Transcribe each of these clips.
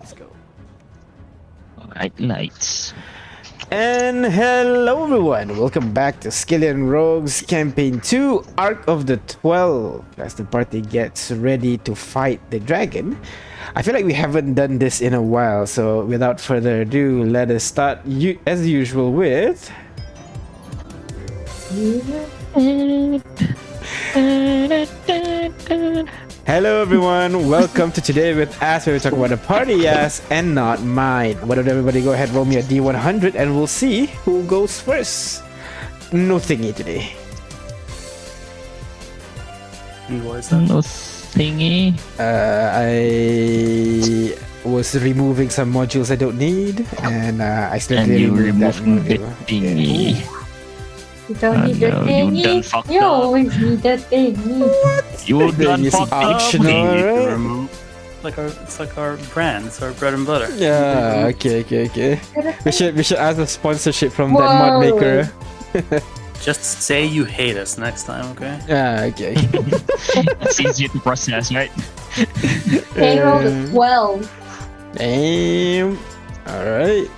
Let's go. Alright, lights. And hello everyone, welcome back to Skyllian Rogues Campaign 2, Arc of the 12. As the party gets ready to fight the dragon. I feel like we haven't done this in a while, so without further ado, let us start as usual with... Hello everyone, welcome to Today with Us, where we talk about the party ass and not mine. Why don't everybody go ahead, roll me a D100 and we'll see who goes first. No thingy today. What is that? No thingy. I was removing some modules I don't need, and I accidentally And you removed that removed the module. thingy. Yeah. You don't need the no, you thingy. done fucked You up. always need the thingy. You Then done it's fucked up. optional, We need to right? remove. It's like our brand. It's our bread and butter. Yeah, okay. We should ask the sponsorship from that Whoa. mod maker. Just say you hate us next time, okay? Yeah, okay. It's easier to process, right? They rolled a 12. Damn. Alright.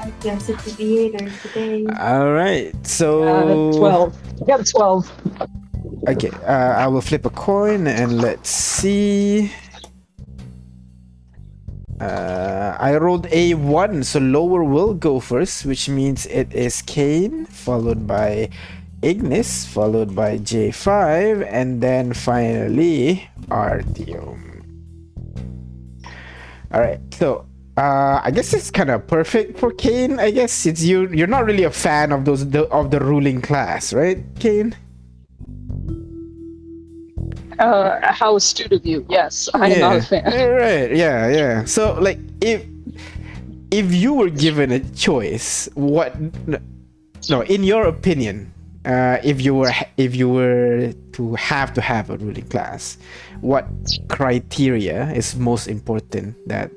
I guess it's a theater today. Alright. So 12. I got a 12. okay, I will flip a coin and let's see. I rolled a 1, so lower will go first, which means it is Kane, followed by Ignis, followed by J5, and then finally Artyom. Alright, so I guess it's kind of perfect for Kane. I guess it's you're not really a fan of the ruling class, right, Kane? How astute of you. Yes, I am not a fan. Right, yeah. So, like, if you were given a choice, in your opinion, if you were to have a ruling class, what criteria is most important that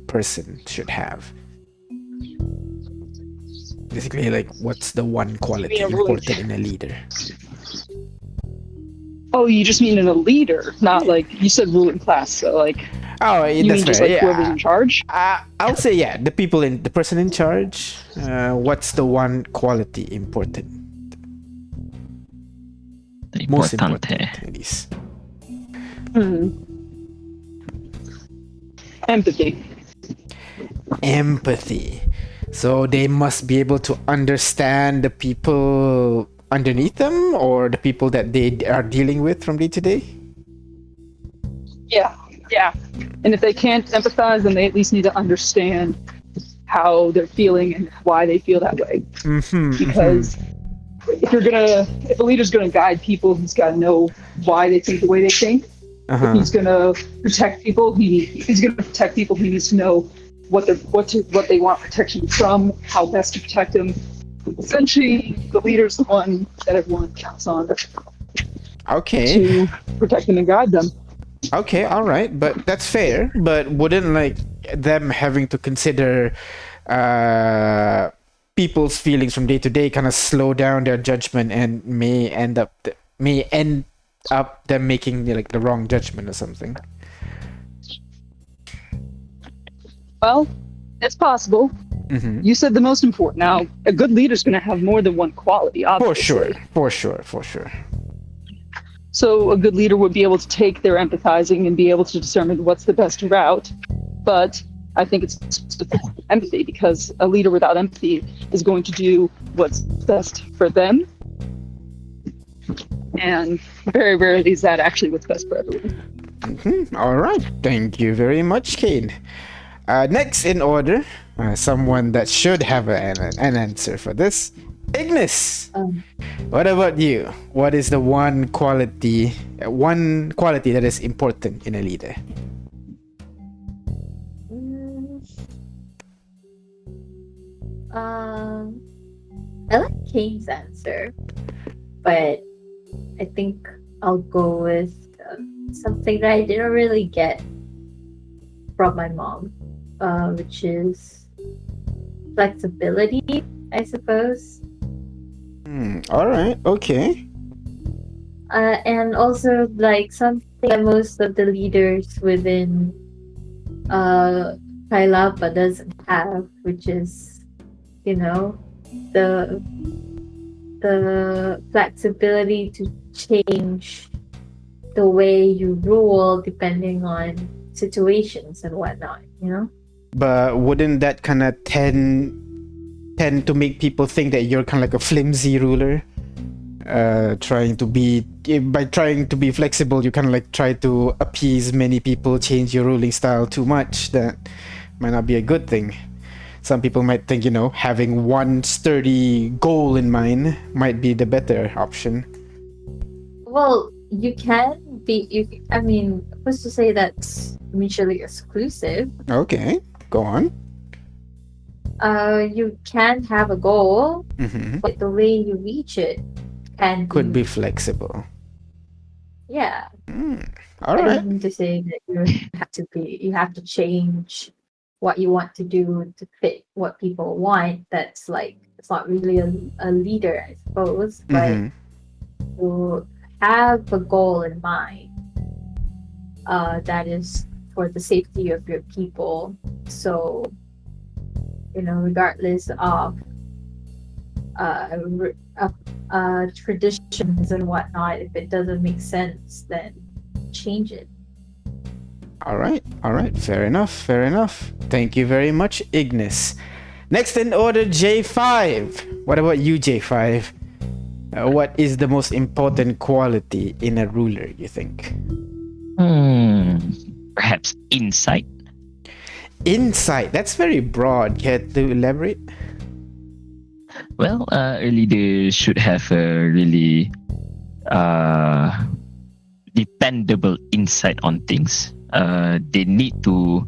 person should have? Basically, like, what's the one quality a ruling- important in a leader? Oh, you just mean in a leader, not like you said ruling class. So like Oh, you that's mean just fair. like whoever's Yeah. in charge. I'll say the person in charge. What's the one quality important? Most important, Importante. at least. Empathy. Empathy. So they must be able to understand the people underneath them, or the people that they are dealing with from day to day. Yeah. And if they can't empathize, then they at least need to understand how they're feeling and why they feel that way. Because if a leader's gonna guide people, he's got to know why they think the way they think. If he's gonna protect people, he needs to know what they want protection from, how best to protect them. Essentially, the leader's the one that everyone counts on Okay. to protect them and guide them. Okay, all right, but that's fair. But wouldn't like them having to consider people's feelings from day to day kind of slow down their judgment and may end up them making like the wrong judgment or something? Well, it's possible. You said the most important. Now, a good leader's going to have more than one quality, obviously. For sure. So a good leader would be able to take their empathizing and be able to determine what's the best route. But I think it's empathy, because a leader without empathy is going to do what's best for them. And very rarely is that actually what's best for everyone. All right, thank you very much, Kane. Next in order, someone that should have an answer for this, Ignis. What about you? What is the one quality that is important in a leader? I like Kane's answer, but I think I'll go with something that I didn't really get from my mom, which is flexibility, I suppose. All right, okay. And also like something that most of the leaders within Kailapa doesn't have, which is, you know, the flexibility to change the way you rule depending on situations and whatnot, you know? But wouldn't that kind of tend to make people think that you're kind of like a flimsy ruler? Trying to be flexible, you kind of like try to appease many people, change your ruling style too much. That might not be a good thing. Some people might think, having one sturdy goal in mind might be the better option. Well, you can be. I mean, who's to say that's mutually exclusive? Okay, go on. You can have a goal, Mm-hmm. but the way you reach it Could be flexible. Yeah. All I right. don't mean to say that you have to change what you want to do to fit what people want. That's like, it's not really a leader, I suppose, but Mhm. you have a goal in mind that is for the safety of your people. So, regardless of traditions and whatnot, if it doesn't make sense, then change it. All right. Fair enough. Thank you very much, Ignis. Next in order, J5. What about you, J5? What is the most important quality in a ruler, you think? Perhaps insight. Insight. That's very broad. Care to elaborate? Well, a leader should have a really dependable insight on things. They need to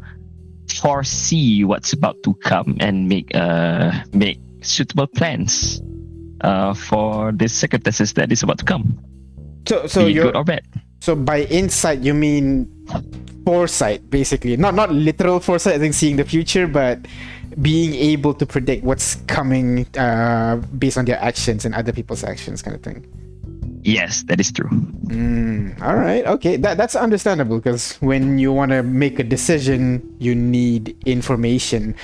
foresee what's about to come and make suitable plans for the circumstances that is about to come. So be you're good or bad. So by insight, you mean foresight, basically. Not literal foresight, I think seeing the future, but being able to predict what's coming based on their actions and other people's actions, kind of thing. Yes, that is true. All right, okay, that's understandable, because when you want to make a decision, you need information.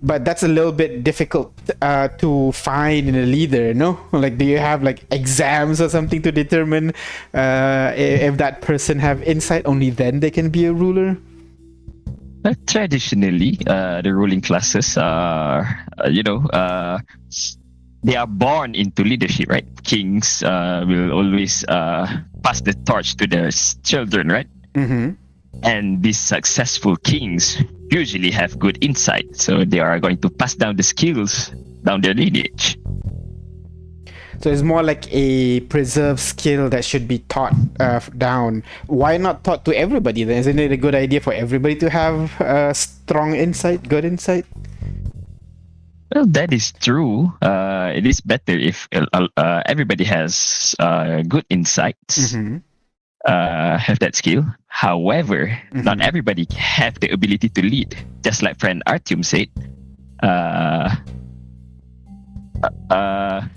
But that's a little bit difficult to find in a leader, no? Like, do you have like exams or something to determine if that person have insight? Only then they can be a ruler? Well, traditionally, the ruling classes are, they are born into leadership, right? Kings will always pass the torch to their children, right? Mm-hmm. And these successful kings usually have good insight, so they are going to pass down the skills down their lineage. So it's more like a preserved skill that should be taught down. Why not taught to everybody then? Isn't it a good idea for everybody to have strong insight, good insight? Well, that is true. It is better if everybody has good insights. Mm-hmm. Have that skill. However, not everybody have the ability to lead. Just like friend Artyom said.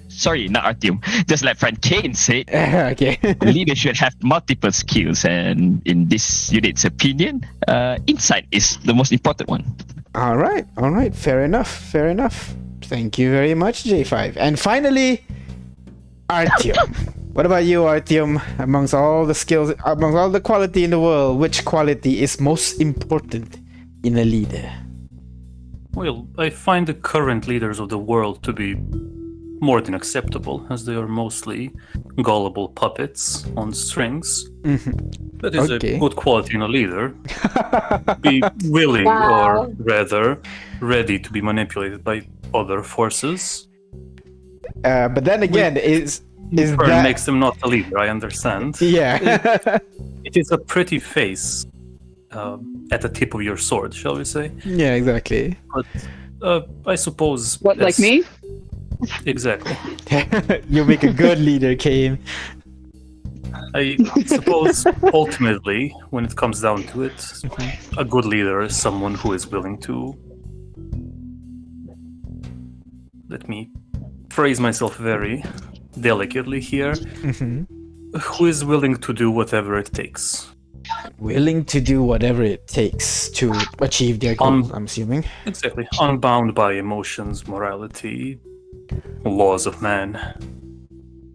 Sorry, not Artyom. Just like friend Kane said. Okay. Leader should have multiple skills, and in this unit's opinion, insight is the most important one. All right. Fair enough. Thank you very much, J5. And finally, Artyom. What about you, Artyom? Amongst all the skills, amongst all the quality in the world, which quality is most important in a leader? Well, I find the current leaders of the world to be more than acceptable, as they are mostly gullible puppets on strings. That is Okay. a good quality in a leader. Be willing, Wow. or rather, ready to be manipulated by other forces. But then again, is Turn that makes them not a leader, I understand. yeah? It is a pretty face at the tip of your sword, shall we say. Yeah, exactly. But I suppose... What, like me? Exactly. You make a good leader, Kane. I suppose ultimately, when it comes down to it, a good leader is someone who is willing to... Let me phrase myself very delicately here. Who is willing to do whatever it takes. Willing to do whatever it takes to achieve their goals, I'm assuming. Exactly. Unbound by emotions, morality, laws of man.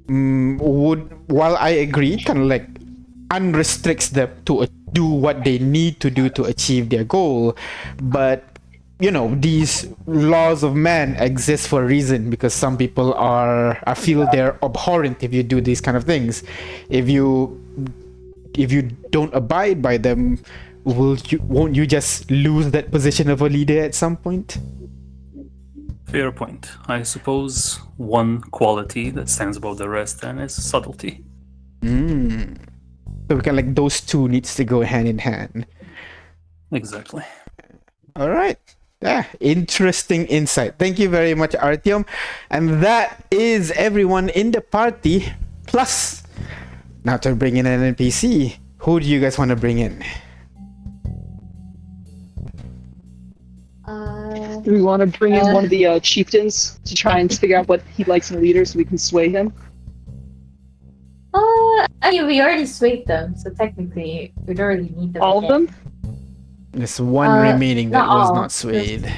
While I agree, kind of like unrestricts them to do what they need to do to achieve their goal, but you know, these laws of man exist for a reason, because some people I feel they're abhorrent if you do these kind of things. If you don't abide by them, won't you just lose that position of a leader at some point? Fair point. I suppose one quality that stands above the rest then is subtlety. So we can like those two needs to go hand in hand. Exactly. All right. Yeah, interesting insight. Thank you very much, Artyom. And that is everyone in the party. Plus, now to bring in an NPC. Who do you guys want to bring in? Do we want to bring in one of the chieftains to try and figure out what he likes in a leader so we can sway him? I mean, we already swayed them, so technically we don't really need them. All of them? There's one remaining that not was all. not swayed.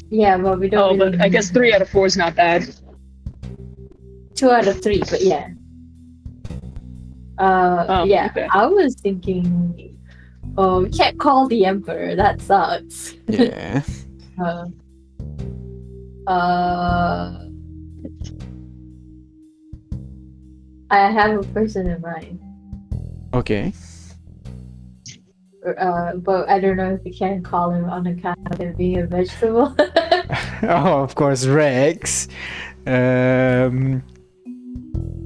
Yeah, but we don't. Oh, really but I guess 3 out of 4 is not bad. 2 out of 3, but yeah. Yeah, okay. I was thinking, oh, we can't call the emperor. That sucks. Yeah. I have a person in mind, Okay. but I don't know if we can call him on account of him being a vegetable. Oh, of course, Rex. You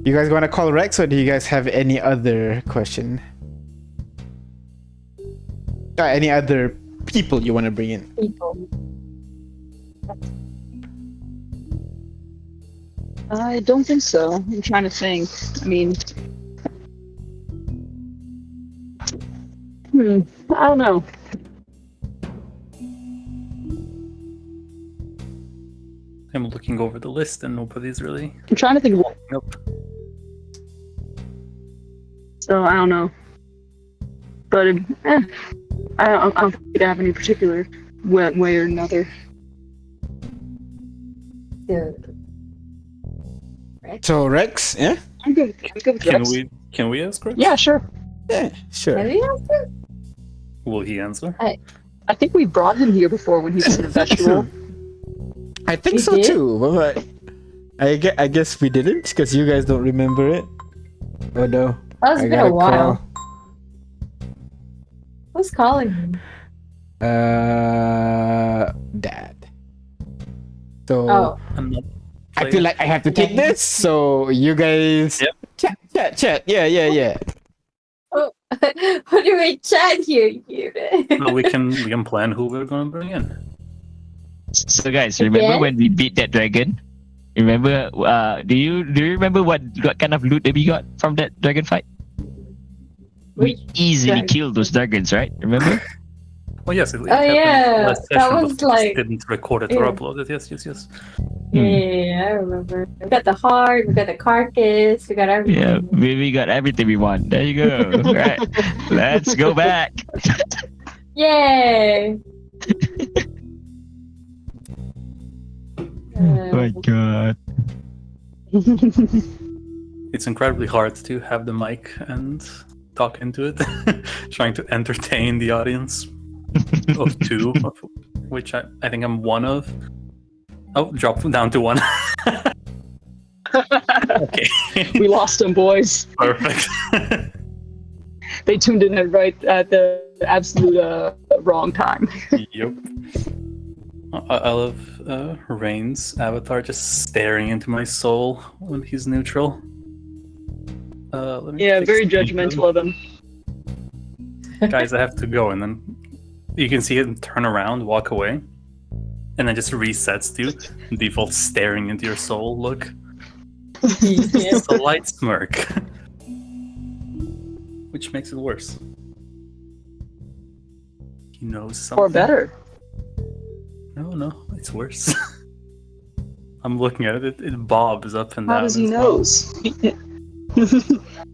guys want to call Rex, or do you guys have any other question? Any other people you want to bring in? People. I don't think so. I'm trying to think. I mean, I don't know. I'm looking over the list and nobody's really. I'm trying to think of Nope. So I don't know. But I don't think I have any particular way or another. So Rex, yeah? I'm good. I'm good with Rex. Can we ask Rex? Yeah, sure. Yeah, Have sure. you asked him? Will he answer? I think we brought him here before when he was a vegetable. I think We so did? too. But I guess we didn't, because you guys don't remember it. Oh no. That's I been gotta a while. Who's calling him? Dad. So Oh, I'm not I feel like I have to take this. So you guys, Yep. chat. Yeah. what do we chat here? No, we can plan who we're gonna bring in. So guys, remember Again? when we beat that dragon? Remember? Do you remember what kind of loot that we got from that dragon fight? We easily dragon? killed those dragons, right? Remember? Oh yes, it Oh, happened yeah, last that session, was but we like- didn't record it or yeah. upload it. Yes. Yeah, I remember. We got the heart, we got the carcass, we got everything. Yeah, we got everything we want. There you go. Right, let's go back. Yay! Oh my god. It's incredibly hard to have the mic and talk into it, trying to entertain the audience of 2, of which I think I'm one of. Oh, drop down to 1. Okay, We lost him, boys. perfect. They tuned in at the absolute wrong time. Yep. I love Rain's avatar just staring into my soul when he's neutral. Let me Yeah, fix very the intro. judgmental of him. Guys, I have to go, and then you can see him turn around, walk away, and then just resets to default staring into your soul look. Yeah. It's a light smirk, which makes it worse. He knows something. Or better. No, it's worse. I'm looking at it. It bobs up and down. How does he as well. knows?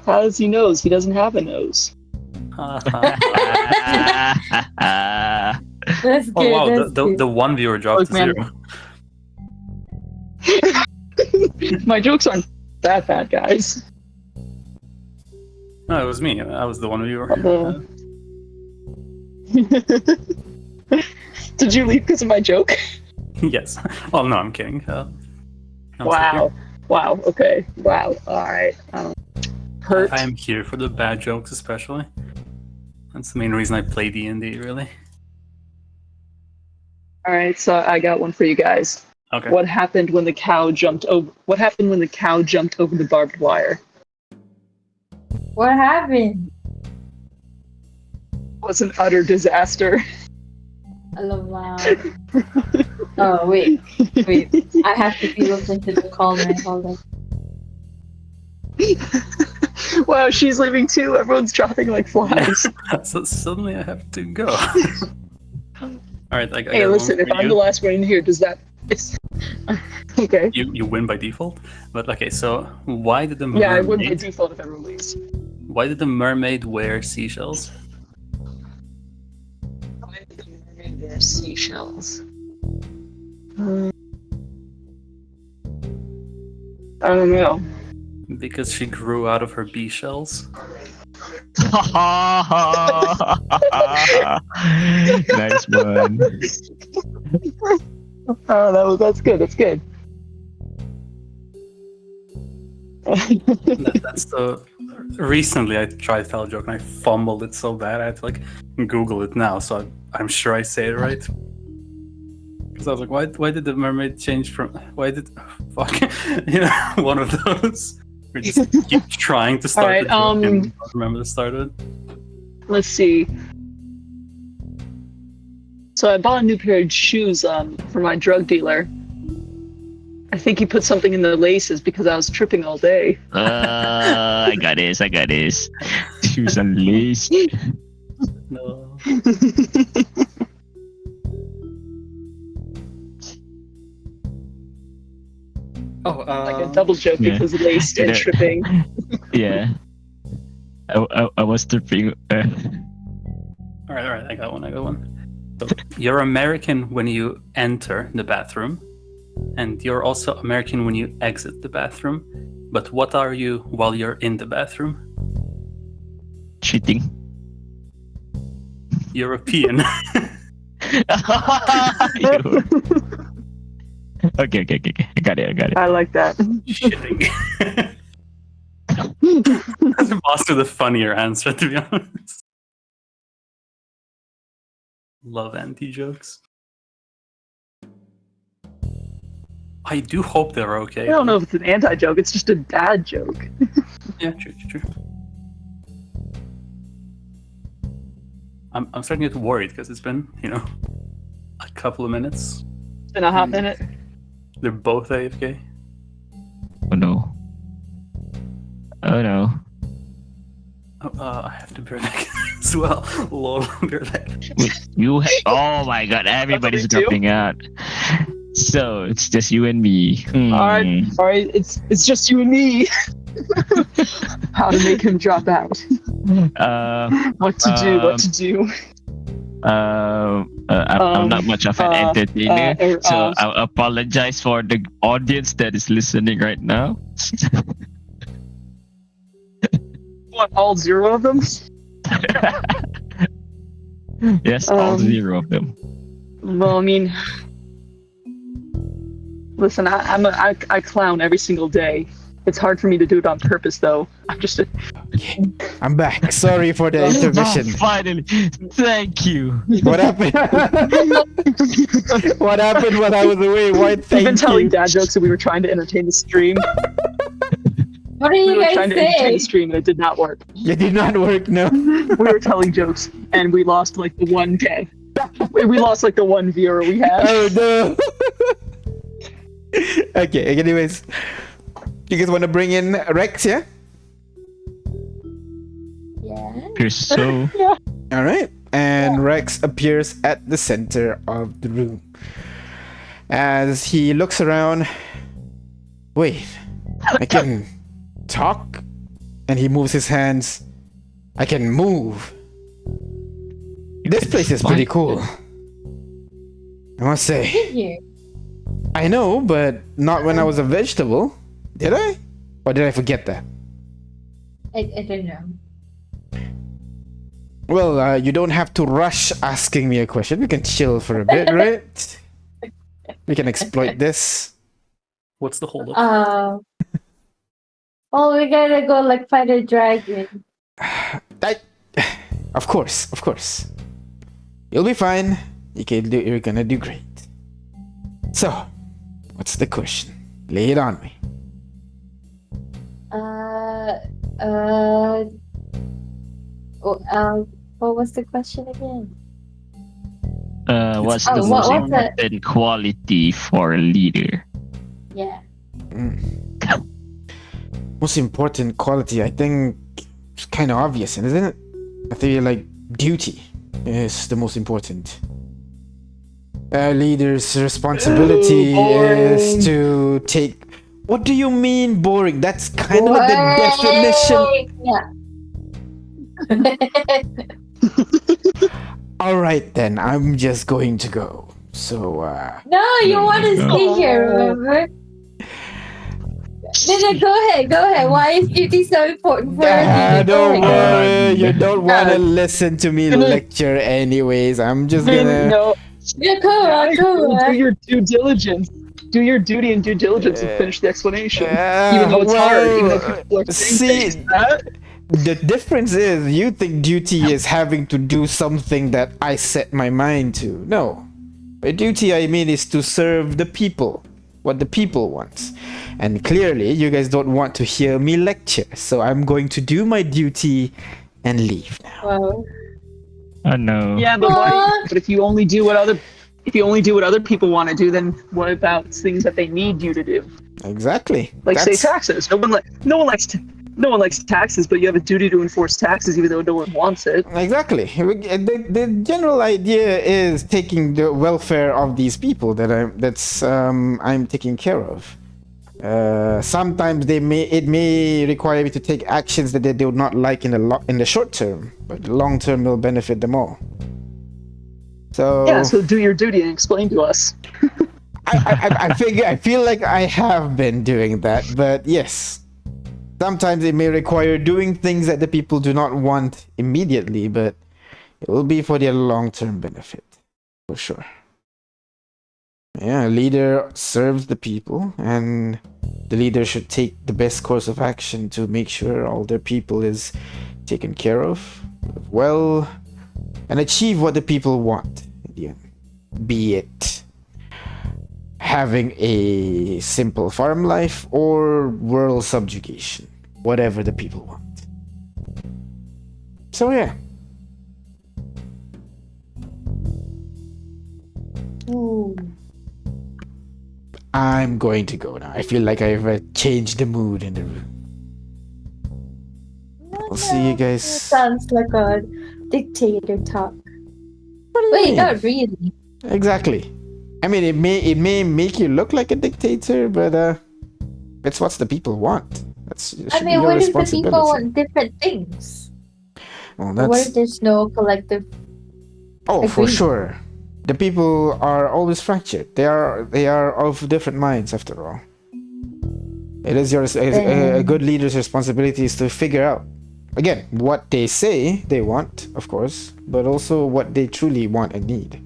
How does he knows? He doesn't have a nose. That's Oh good. wow, that's good. the one viewer dropped to Look, man. 0. My jokes aren't that bad, guys. No, it was me. I was the one viewer. Uh, Did you leave because of my joke? Yes. Oh no, I'm kidding. I'm still Wow. Wow. Okay. Wow. All right. here. Hurt. I am here for the bad jokes, especially. That's the main reason I play D&D, really. All right. So I got one for you guys. Okay. What happened when the cow jumped over? What happened when the cow jumped over the barbed wire? What happened? It was an utter disaster. Wow. Oh wait. I have to be looked into the call right. Hold on. Wow, she's leaving too. Everyone's dropping like flies. So suddenly I have to go. Alright, I Hey, got listen. one If for I'm you. the last one in here, does that? It's... Okay. You win by default. But okay, so why did the Yeah, I would by mermaid default if everyone leaves. why did the mermaid wear seashells? Why did the mermaid wear seashells? I don't know. Because she grew out of her bee shells. Nice one. Oh, that's good. That's good. That's the recently I tried to tell a joke and I fumbled it so bad I had to like Google it now, so I'm sure I say it right. Because I was like, why did the mermaid change from fuck one of those. We just keep trying to start Alright, the joke and don't remember the start of it. Let's see. So I bought a new pair of shoes for my drug dealer. I think he put something in the laces because I was tripping all day. I got this. Shoes and lace. No. Oh, Like a double joke yeah. because laced and Yeah. tripping. Yeah. I was tripping. Alright, I got one. So you're American when you enter the bathroom, and you're also American when you exit the bathroom. But what are you while you're in the bathroom? Cheating. European. Okay. I got it. I like that. Shitting. That's possibly the funnier answer, to be honest. Love anti-jokes. I do hope they're okay. I don't know if it's an anti-joke, it's just a dad joke. Yeah, true. I'm starting to get worried because it's been, a couple of minutes. It's been a hot minute. They're both AFK. Oh no. I have to bear back as well. Lol, bear back. Wait, oh my god, everybody's That's what we do? dropping out. So it's just you and me. Alright, it's just you and me. How to make him drop out. What to do. I'm not much of an entertainer, so I apologize for the audience that is listening right now. What, all 0 of them? Yes, all 0 of them. Well, I mean, listen, I clown every single day. It's hard for me to do it on purpose, though. Okay, I'm back. Sorry for the intermission. Finally, thank you. What happened? What happened when I was away? Why? We've been Thank telling you. dad jokes and we were trying to entertain the stream. What are We you were guys trying to entertain saying? the stream and it did not work. It did not work. No. We were telling jokes and we lost like the 1K. We lost like the 1 viewer we had. Oh no. Okay. Anyways, you guys want to bring in Rex? Yeah. Yeah. You're so. All right. And Rex appears at the center of the room. As he looks around, wait, I can talk? And he moves his hands. I can move. This place is pretty cool. I must say. Been here. I know, but not when I was a vegetable. Did I? Or did I forget that? I don't know. Well, you don't have to rush asking me a question. We can chill for a bit, right? We can exploit this. What's the hold up? Well, we gotta go like fight a dragon. Of course. You'll be fine. You're gonna do great. So, what's the question? Lay it on me. What was the question again? What's the what most was it? important quality for a leader? Yeah. Most important quality, I think, it's kind of obvious, isn't it? I feel like duty is the most important. A leader's responsibility is to take. What do you mean boring? That's kind of the definition. All right then, I'm just going to go. So. No, you want to stay here, remember? No, go ahead. Why is duty so important for a don't worry, you don't want to listen to me lecture anyways. I'm just gonna... No. Yeah, come on. Do your due diligence. Do your duty and due diligence and finish the explanation. Even though it's hard, even though people are saying things. The difference is you think duty is having to do something that I set my mind to. No. By duty, I mean is to serve the people. What the people want. And clearly, you guys don't want to hear me lecture. So I'm going to do my duty and leave now. Wow. Oh no. Yeah, but if you only do what other people want to do, then what about things that they need you to do? Exactly. Like say taxes. No one likes taxes, but you have a duty to enforce taxes even though no one wants it. Exactly. The general idea is taking the welfare of these people that I'm taking care of. Sometimes it may require me to take actions that they do not like in the short term, but the long term will benefit them all. So yeah, so do your duty and explain to us. I feel like I have been doing that, but yes. Sometimes it may require doing things that the people do not want immediately, but it will be for their long-term benefit, for sure. Yeah, a leader serves the people, and the leader should take the best course of action to make sure all their people is taken care of, well, and achieve what the people want in the end. Be it having a simple farm life or world subjugation, whatever the people want. So yeah. Ooh. I'm going to go now. I feel like I've changed the mood in the room. I'll see you guys. Sounds like a dictator talk. Wait, not really. Exactly. I mean, it may make you look like a dictator, but it's what the people want. I mean, what if the people want different things? Well, what if there's no collective? Oh, agreement? for sure. The people are always fractured. They are of different minds, after all. It is a good leader's responsibility is to figure out, again, what they say they want, of course, but also what they truly want and need.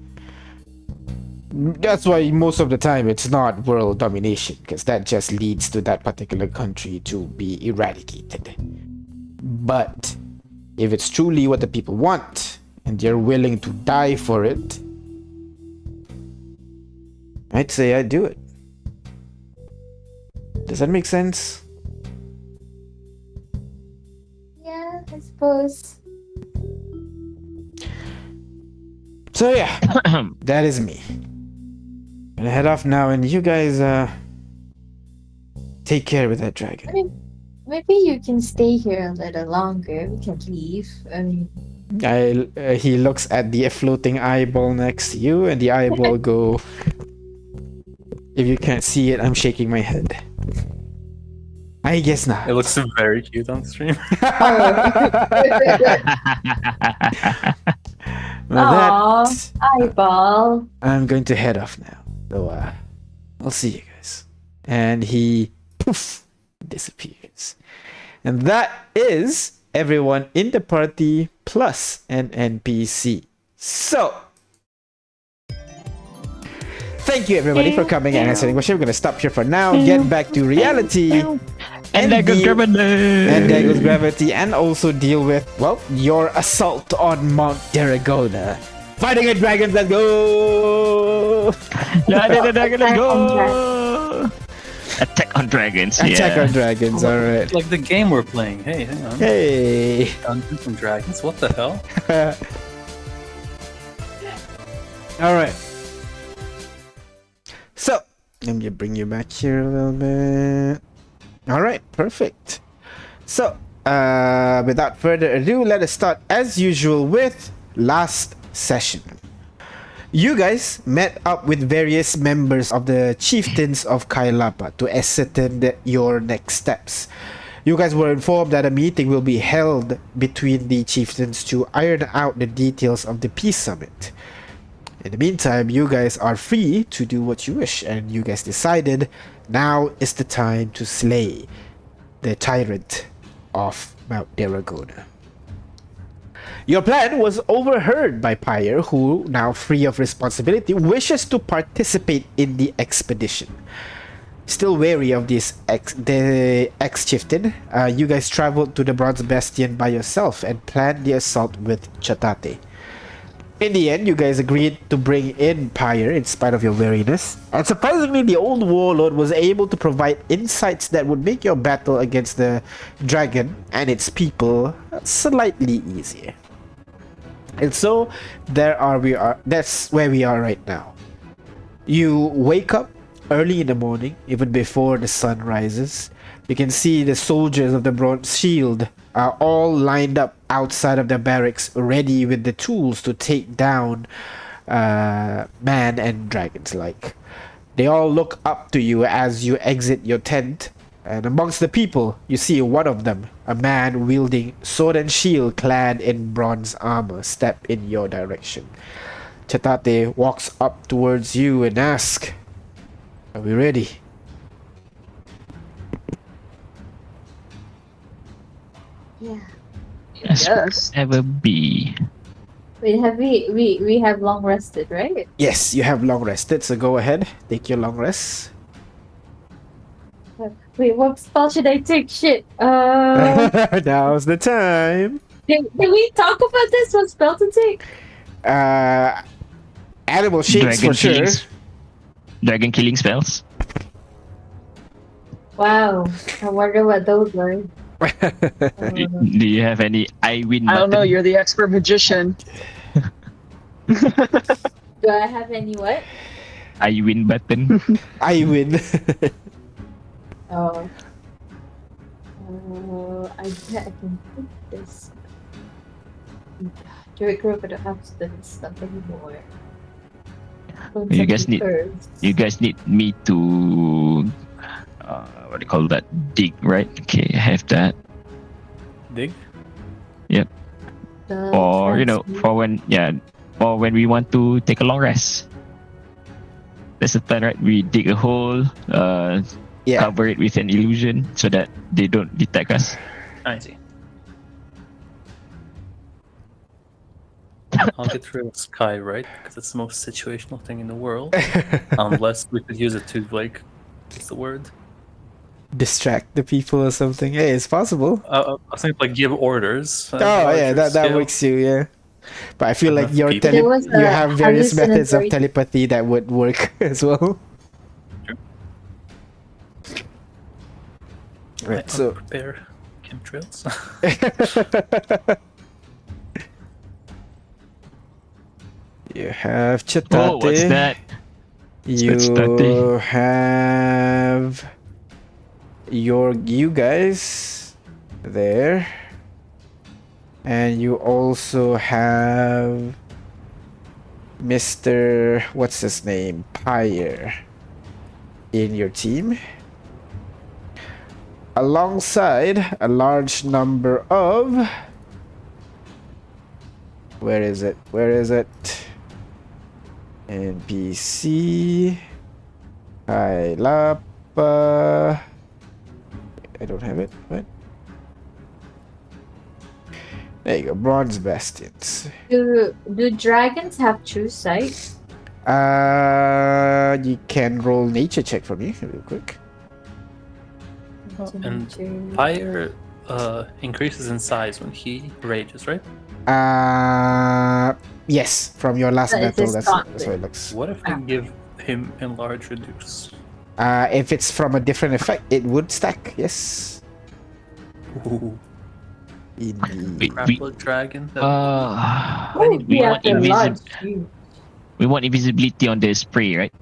That's why most of the time it's not world domination, because that just leads to that particular country to be eradicated. But if it's truly what the people want and they're willing to die for it, I'd say I'd do it. Does that make sense? Yeah, I suppose. So yeah, that is me. I'm gonna head off now, and you guys take care with that dragon. I mean, maybe you can stay here a little longer. We can leave. I mean, he looks at the floating eyeball next to you, and the eyeball go. If you can't see it, I'm shaking my head. I guess not. It looks very cute on stream. Well, Aw, that eyeball. I'm going to head off now. So I'll see you guys. And he poof disappears. And that is everyone in the party plus an NPC. So thank you everybody for coming and answering questions. We're gonna stop here for now. Get back to reality. And there goes gravity. And there goes gravity, and also deal with, well, your assault on Mount Deragona. Fighting a dragon, let's go! Let's go! Attack on Dragons. Attack yeah. on Dragons, alright. Like the game we're playing. Hey, hang on. Hey! Dungeons and Dragons. What the hell? Alright. So, let me bring you back here a little bit. Alright, perfect. So, without further ado, let us start as usual with last session. You guys met up with various members of the chieftains of Kailapa to ascertain your next steps. You guys were informed that a meeting will be held between the chieftains to iron out the details of the peace summit. In the meantime, you guys are free to do what you wish, and you guys decided now is the time to slay the tyrant of Mount Deragona. Your plan was overheard by Pyre, who, now free of responsibility, wishes to participate in the expedition. Still wary of the ex-chieftain, you guys traveled to the Bronze Bastion by yourself and planned the assault with Chatate. In the end, you guys agreed to bring in Pyre in spite of your wariness, and surprisingly, the old warlord was able to provide insights that would make your battle against the dragon and its people slightly easier. And so, that's where we are right now. You wake up early in the morning, even before the sun rises. You can see the soldiers of the Bronze Shield are all lined up outside of the barracks, ready with the tools to take down man and dragons alike. They all look up to you as you exit your tent, and amongst the people, you see one of them, a man wielding sword and shield clad in bronze armor, step in your direction. Chatate walks up towards you and asks, "Are we ready?" Yeah. Yes. Ever be. Wait, we have long rested, right? Yes, you have long rested, so go ahead, take your long rest. Wait, what spell should I take? Shit. Now's the time. Did we talk about this? What spell to take? Animal shapes for sure. Killings. Dragon killing spells. Wow. I wonder what those were. Do you have any I win I don't know. button? You're the expert magician. Do I have any what? I win button. I win. Oh. I bet I can take this. Druid group, I don't have stuff anymore. You guys need me to what do you call that? Dig, right? Okay, I have that. Dig? Or for when we want to take a long rest. That's the time, right? We dig a hole, cover it with an illusion so that they don't detect us. I see. I'll get rid of Sky, right? Because it's the most situational thing in the world. Unless we could use it to, like, what's the word? Distract the people or something. Hey, it's possible. I think, like, give orders. That works too, yeah. But I feel like Enough people. you have various methods of hallucinatory- telepathy that would work as well. True. Right, I so prepare chemtrails. you have Chatate. Oh, what's that? You Chatate. have you guys there, and you also have Mr. what's his name, Pyre, in your team, alongside a large number of Where is it? Where is it? NPC. Lapa. I don't have it. What? There you go. Bronze bastions. Do dragons have true sight? You can roll nature check for me real quick. And fire increases in size when he rages, right? Yes, from your last So it's battle, a that's stock what it looks. What if we give him enlarge reduce? If it's from a different effect, it would stack. Yes. Ooh, Indeed. grapple dragon. We yeah, want we want invisibility on the spray, right?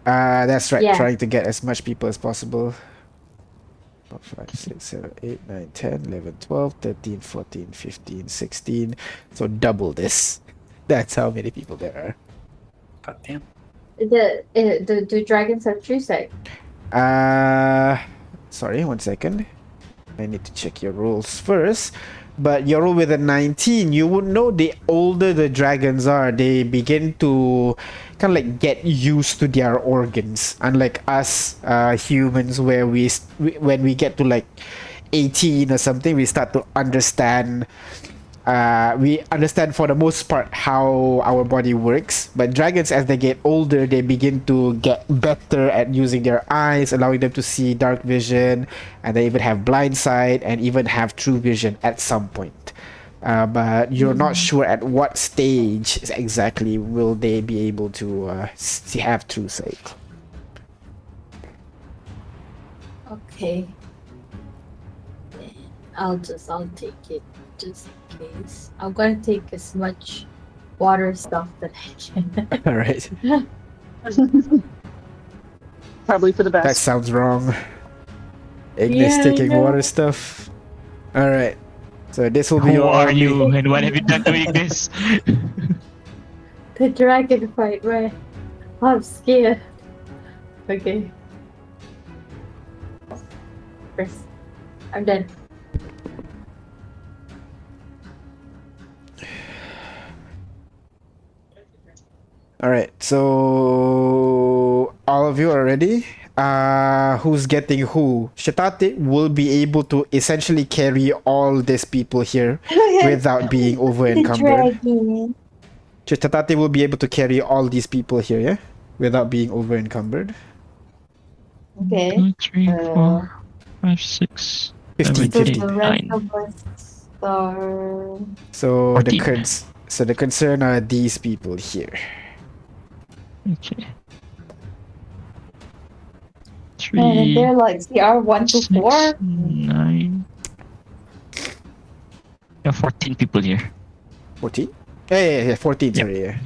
That's right. Yeah. Trying to get as much people as possible. 4, 5, 6, 7, 8, 9, 10, 11, 12, 13, 14, 15, 16. So double this. That's how many people there are. God damn. Do dragons have true sight? Sorry, 1 second. I need to check your rolls first. But your roll with a 19, you would know the older the dragons are, they begin to kind of like get used to their organs. Unlike us humans, where when we get to like 18 or something, we start to understand. We understand for the most part how our body works, but dragons, as they get older, they begin to get better at using their eyes, allowing them to see dark vision, and they even have blind sight and even have true vision at some point. But you're not sure at what stage exactly will they be able to have true sight. Okay. I'll take it just in case. I'm gonna take as much water stuff that I can. All right, Probably for the that best. sounds wrong. Ignis Yeah, I taking know. water stuff. All right, so this will be Who your are army. you and what have you done doing this? The dragon fight, right? I'm scared. Okay. First, I'm done. All right, so all of you are ready. Who's getting who? Shitate will be able to essentially carry all these people here without being over encumbered. dragon. Shitate will be able to carry all these people here, yeah, without being over encumbered. Okay. 2, 3, 4, 5, 6, 15, 7, 15. 8, The rest 9. of us are. So 14. the concern are these people here. Okay. And 3, they're like CR 1 to 4. 6, 9. There are 14 people here. 14? Yeah, 14. Yep. Sorry, yeah.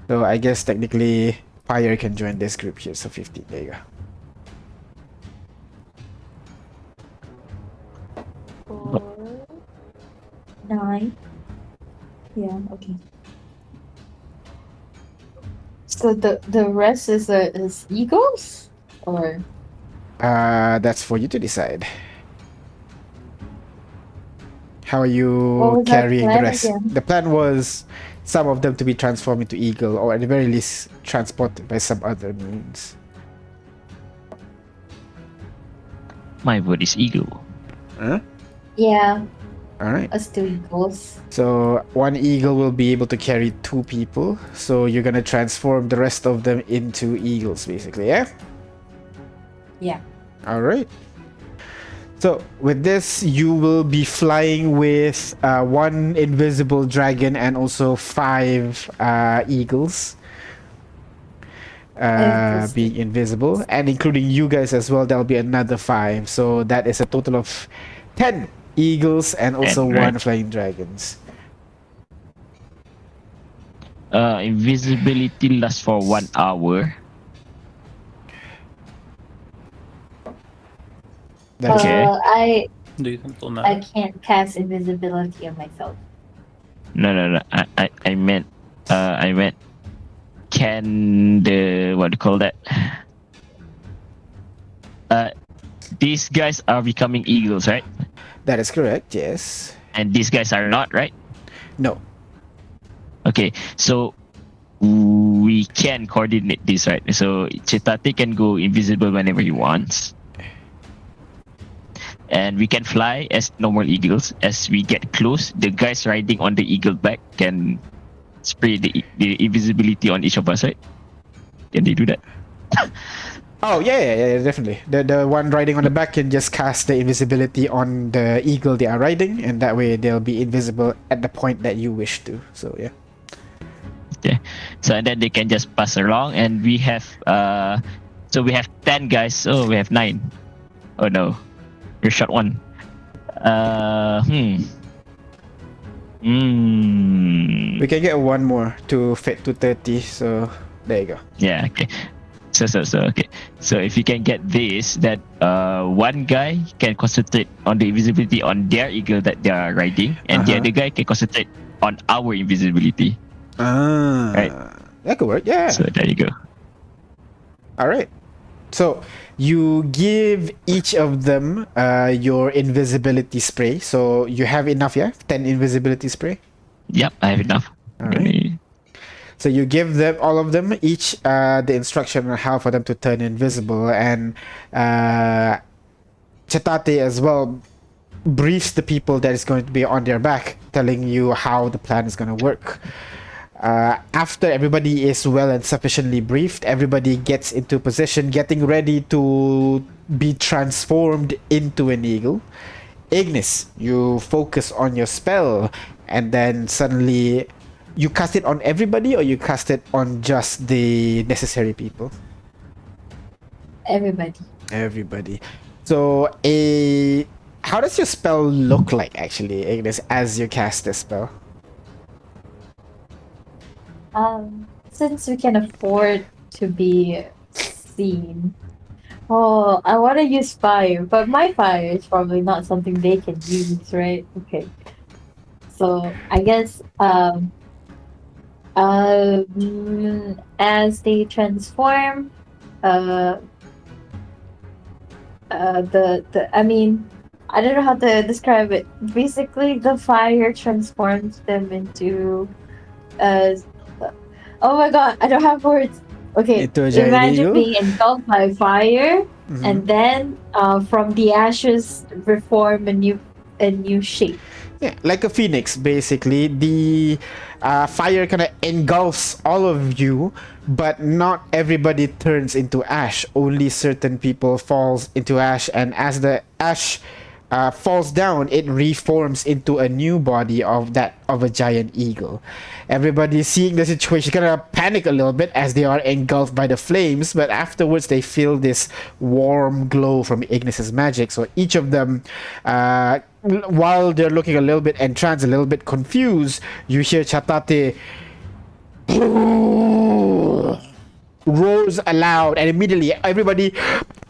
So I guess technically Pyre can join this group here. So 15. There you go. 4, 9. Yeah, okay. So the rest is eagles? Or That's for you to decide. How are What you was that carrying the plan rest? again? The plan was some of them to be transformed into eagle, or at the very least transported by some other means. My word is eagle. Huh? yeah, All right. us 2 eagles. So one eagle will be able to carry 2 people. So you're gonna transform the rest of them into eagles, basically. Yeah. Yeah. All right. So with this, you will be flying with 1 invisible dragon and also 5 eagles. Being invisible, and including you guys as well, there'll be another 5. So that is a total of 10 eagles and also 10, 1 right. flying dragons. Invisibility lasts for 1 hour. That's Okay. Do you think it'll I matter? can't cast invisibility on myself. No. I meant can the what do you call that? These guys are becoming eagles, right? That is correct. Yes. And these guys are not, right? No. Okay, so we can coordinate this, right? So Chetate can go invisible whenever he wants. And we can fly as normal eagles. As we get close, the guys riding on the eagle back can spray the invisibility on each of us, right? Can they do that? Oh yeah, definitely. The one riding on the back can just cast the invisibility on the eagle they are riding, and that way they'll be invisible at the point that you wish to. So yeah. Okay. So and then they can just pass along, and we have so we have 10 guys. Oh, we have 9. Oh no, you shot one. We can get one more to fit to 30. So there you go. Yeah. Okay. So okay. So if you can get this, that one guy can concentrate on the invisibility on their eagle that they are riding, and the other guy can concentrate on our invisibility. Right. That could work. Yeah. So there you go. All right. So you give each of them your invisibility spray. So you have enough, yeah? 10 invisibility spray. Yep, I have enough. All right. So you give them, all of them, each the instruction on how for them to turn invisible, and Chetate as well briefs the people that is going to be on their back, telling you how the plan is going to work. After everybody is well and sufficiently briefed, everybody gets into position, getting ready to be transformed into an eagle. Ignis, you focus on your spell, and then suddenly you cast it on everybody, or you cast it on just the necessary people? Everybody. So how does your spell look like, actually, Ignis, as you cast this spell? Since we can afford to be seen, I want to use fire, but my fire is probably not something they can use, right? Okay. So I guess as they transform, I mean, I don't know how to describe it. Basically, the fire transforms them into oh my god, I don't have words. Okay, imagine being engulfed by fire, and then from the ashes reform a new shape. Yeah, like a phoenix, basically. The fire kind of engulfs all of you, but not everybody turns into ash. Only certain people falls into ash, and as the ash falls down, it reforms into a new body of a giant eagle. Everybody seeing the situation kind of panic a little bit as they are engulfed by the flames, but afterwards they feel this warm glow from Ignis's magic. So each of them, while they're looking a little bit entranced, a little bit confused, you hear Chetate roars aloud, and immediately everybody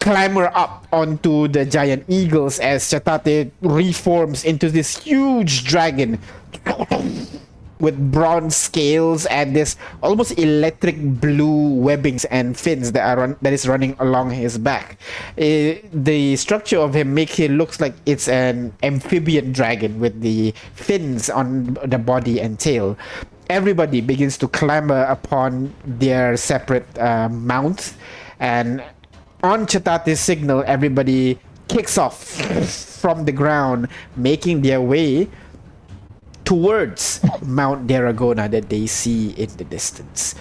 clamber up onto the giant eagles as Chetate reforms into this huge dragon with bronze scales and this almost electric blue webbings and fins that is running along his back. The structure of him makes it looks like it's an amphibian dragon with the fins on the body and tail. Everybody begins to clamber upon their separate mounts, and on Chetate's signal, everybody kicks off from the ground, making their way towards Mt Deragona that they see in the distance.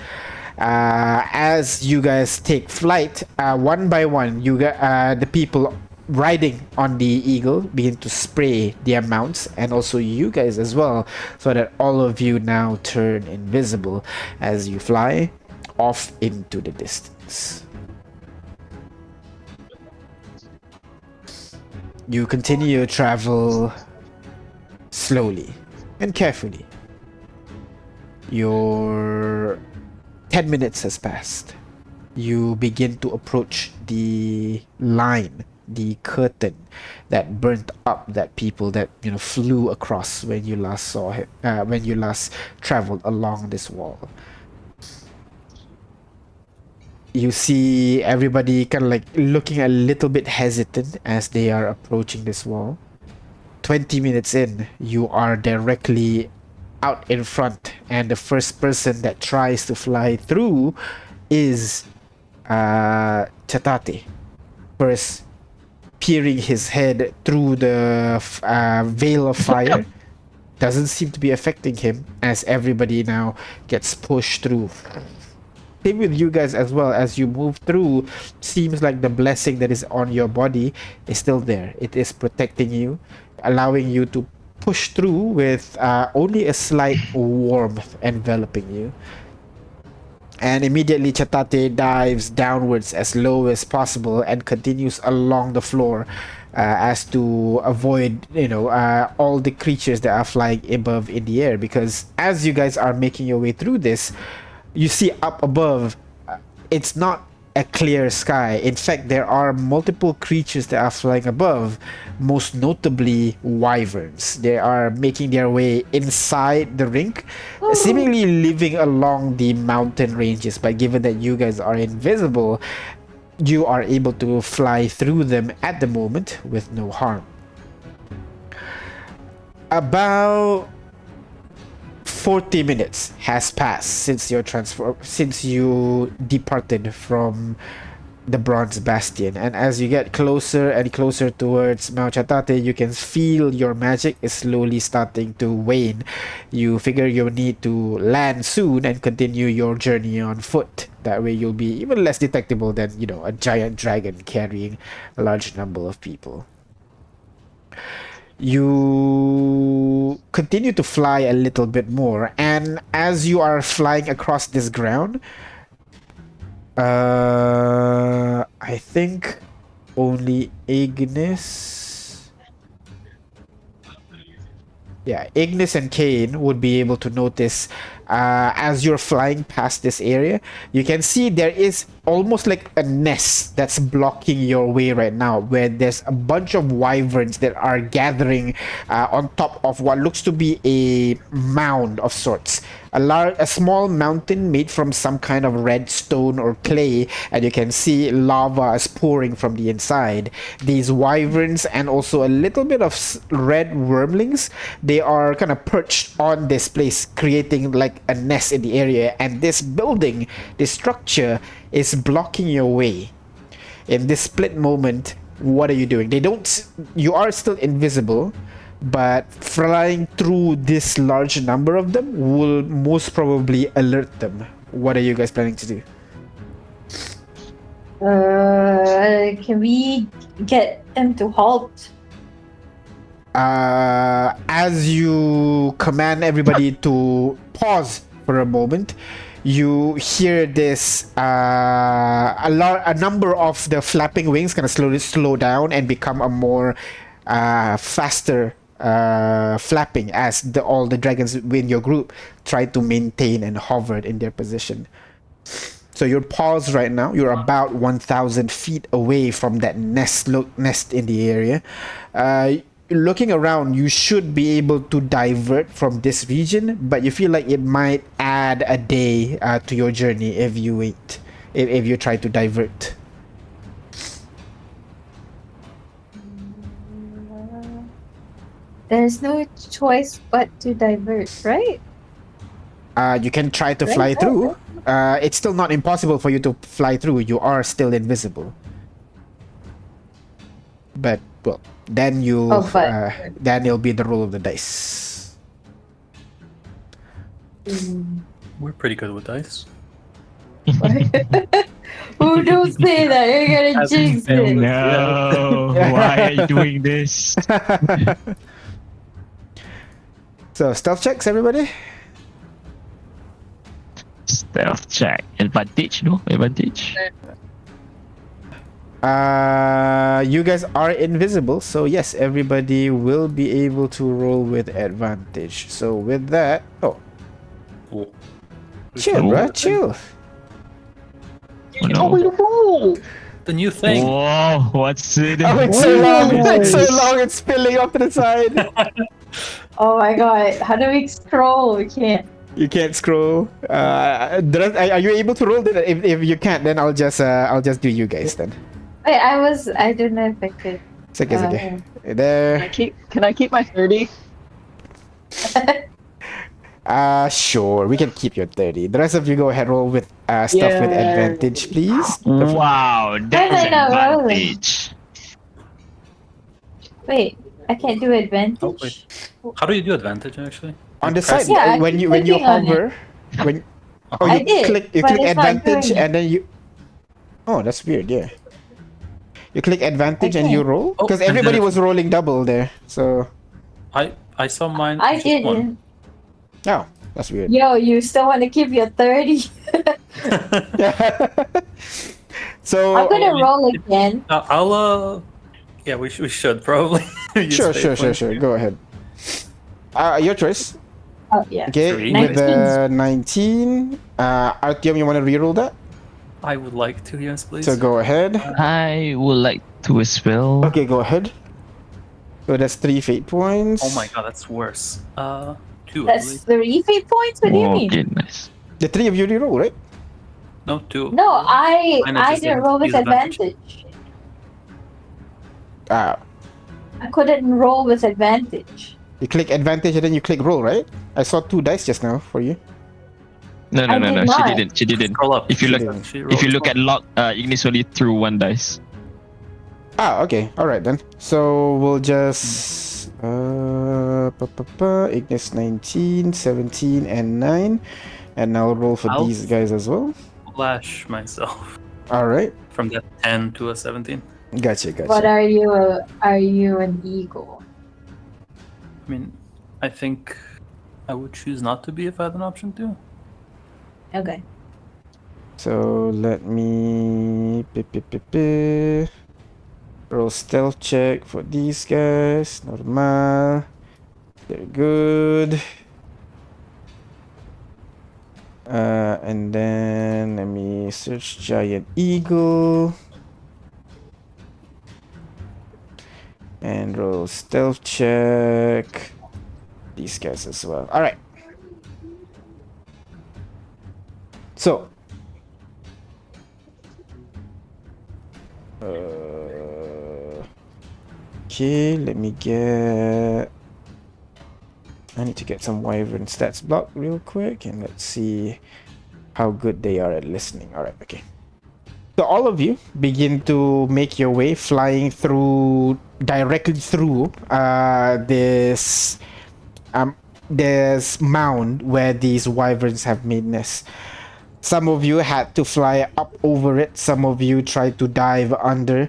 As you guys take flight, one by one, the people riding on the eagle begin to spray their mounts, and also you guys as well, so that all of you now turn invisible as you fly off into the distance. You continue to travel slowly and carefully. Your 10 minutes has passed. You begin to approach the line, the curtain that burnt up that people that flew across when you last saw him, when you last traveled along this wall. You see everybody kind of like looking a little bit hesitant as they are approaching this wall. 20 minutes in, you are directly out in front, and the first person that tries to fly through is Chatate. First, peering his head through the veil of fire. Doesn't seem to be affecting him as everybody now gets pushed through. Same with you guys as well. As you move through, seems like the blessing that is on your body is still there. It is protecting you, allowing you to push through with only a slight warmth enveloping you. And immediately Chatate dives downwards as low as possible and continues along the floor as to avoid, all the creatures that are flying above in the air. Because as you guys are making your way through this, you see up above, it's not a clear sky. In fact, there are multiple creatures that are flying above, most notably wyverns. They are making their way inside the rink, seemingly living along the mountain ranges. But given that you guys are invisible, you are able to fly through them at the moment with no harm. About 40 minutes has passed since you departed from the Bronze Bastion, and as you get closer and closer towards Mount Chatate, you can feel your magic is slowly starting to wane. You figure you'll need to land soon and continue your journey on foot. That way you'll be even less detectable than, a giant dragon carrying a large number of people. You continue to fly a little bit more, and as you are flying across this ground, I think only Ignis and Kane would be able to notice as you're flying past this area. You can see there is almost like a nest that's blocking your way right now, where there's a bunch of wyverns that are gathering on top of what looks to be a mound of sorts. A small mountain made from some kind of red stone or clay, and you can see lava is pouring from the inside. These wyverns and also a little bit of red wormlings, they are kind of perched on this place, creating like a nest in the area, and this building, this structure, is blocking your way. In this split moment, what are you doing? You are still invisible, but flying through this large number of them will most probably alert them. What are you guys planning to do? Can we get them to halt? As you command everybody to pause for a moment, you hear this a number of the flapping wings kind of slowly slow down and become a more faster flapping as all the dragons in your group try to maintain and hover in their position. So you're paused right now. You're about 1,000 feet away from that nest in the area. Looking around, you should be able to divert from this region, but you feel like it might add a day to your journey if you wait, if you try to divert. There's no choice but to divert, right? You can try to fly through. It's still not impossible for you to fly through. You are still invisible. But, well, then then it'll be the roll of the dice. We're pretty good with dice. Oh, don't say that. You're gonna jinx it. No, why are you doing this? So, stealth checks, everybody? Stealth check. Advantage, no? Advantage. You guys are invisible, so yes, everybody will be able to roll with advantage. So with that, chill, bruh, chill. Oh, no. The new thing. Whoa, what's it? Oh, it's so long. It's so long. It's spilling off to the side. Oh my god, how do we scroll? We can't. You can't scroll. Are you able to roll? If you can't, then I'll just do you guys then. Wait, I don't know if I could. It's okay. There. Can I keep my 30? Sure. We can keep your 30. The rest of you go ahead, roll with stuff with Yeah. advantage, please. Wow, that's Why am I not rolling? advantage. Wait, I can't do advantage? Oh, wait. How do you do advantage actually? On You the press- side, Yeah, I when keep you clicking on it. hover, when Uh-huh. I did, you but click it's not advantage doing it. and then you. Oh, that's weird. Yeah. You click advantage and you Okay. roll Oh, because and then everybody it- was rolling double there. So I saw mine. I just one. didn't. oh, that's weird. Yo, you still want to keep your 30? So I'm gonna roll again. I'll yeah, we should probably. use sure. fate points. Go ahead. Your choice. Oh, yeah. Okay, Three. with the 19. 19, Artyom, you want to reroll that? I would like to, yes, please. So go ahead. I would like to as well. Okay, go ahead. So that's 3 fate points. Oh my god, that's worse. 2, I That's believe. 3 fate points? What do you Oh mean? goodness. The 3 of you reroll, right? No, 2. No, I Mine is I just didn't a roll with disadvantage. advantage. Ah, I couldn't roll with advantage. you click advantage and then you click roll, right? I saw 2 dice just now for you. No, I did She not. didn't. She didn't. Scroll up. If you look, She if you rolled look at log, Ignis only threw 1 dice. Ah, okay. All right then. So we'll just Ignis 19, 17, and 9, and I'll roll for I'll- these guys as well. flash myself All right. from that 10 to a 17. Gotcha. But are you an eagle? I mean, I think I would choose not to be if I had an option to. Okay. So let me roll stealth check for these guys. Normal. They're good. And then let me search giant eagle. And roll stealth check. These guys as well. All right. So. Okay, let me get. I need to get some wyvern stats block real quick, and let's see how good they are at listening. All right, okay. So all of you begin to make your way, flying through directly through this mound where these wyverns have made nests. Some of you had to fly up over it. Some of you tried to dive under.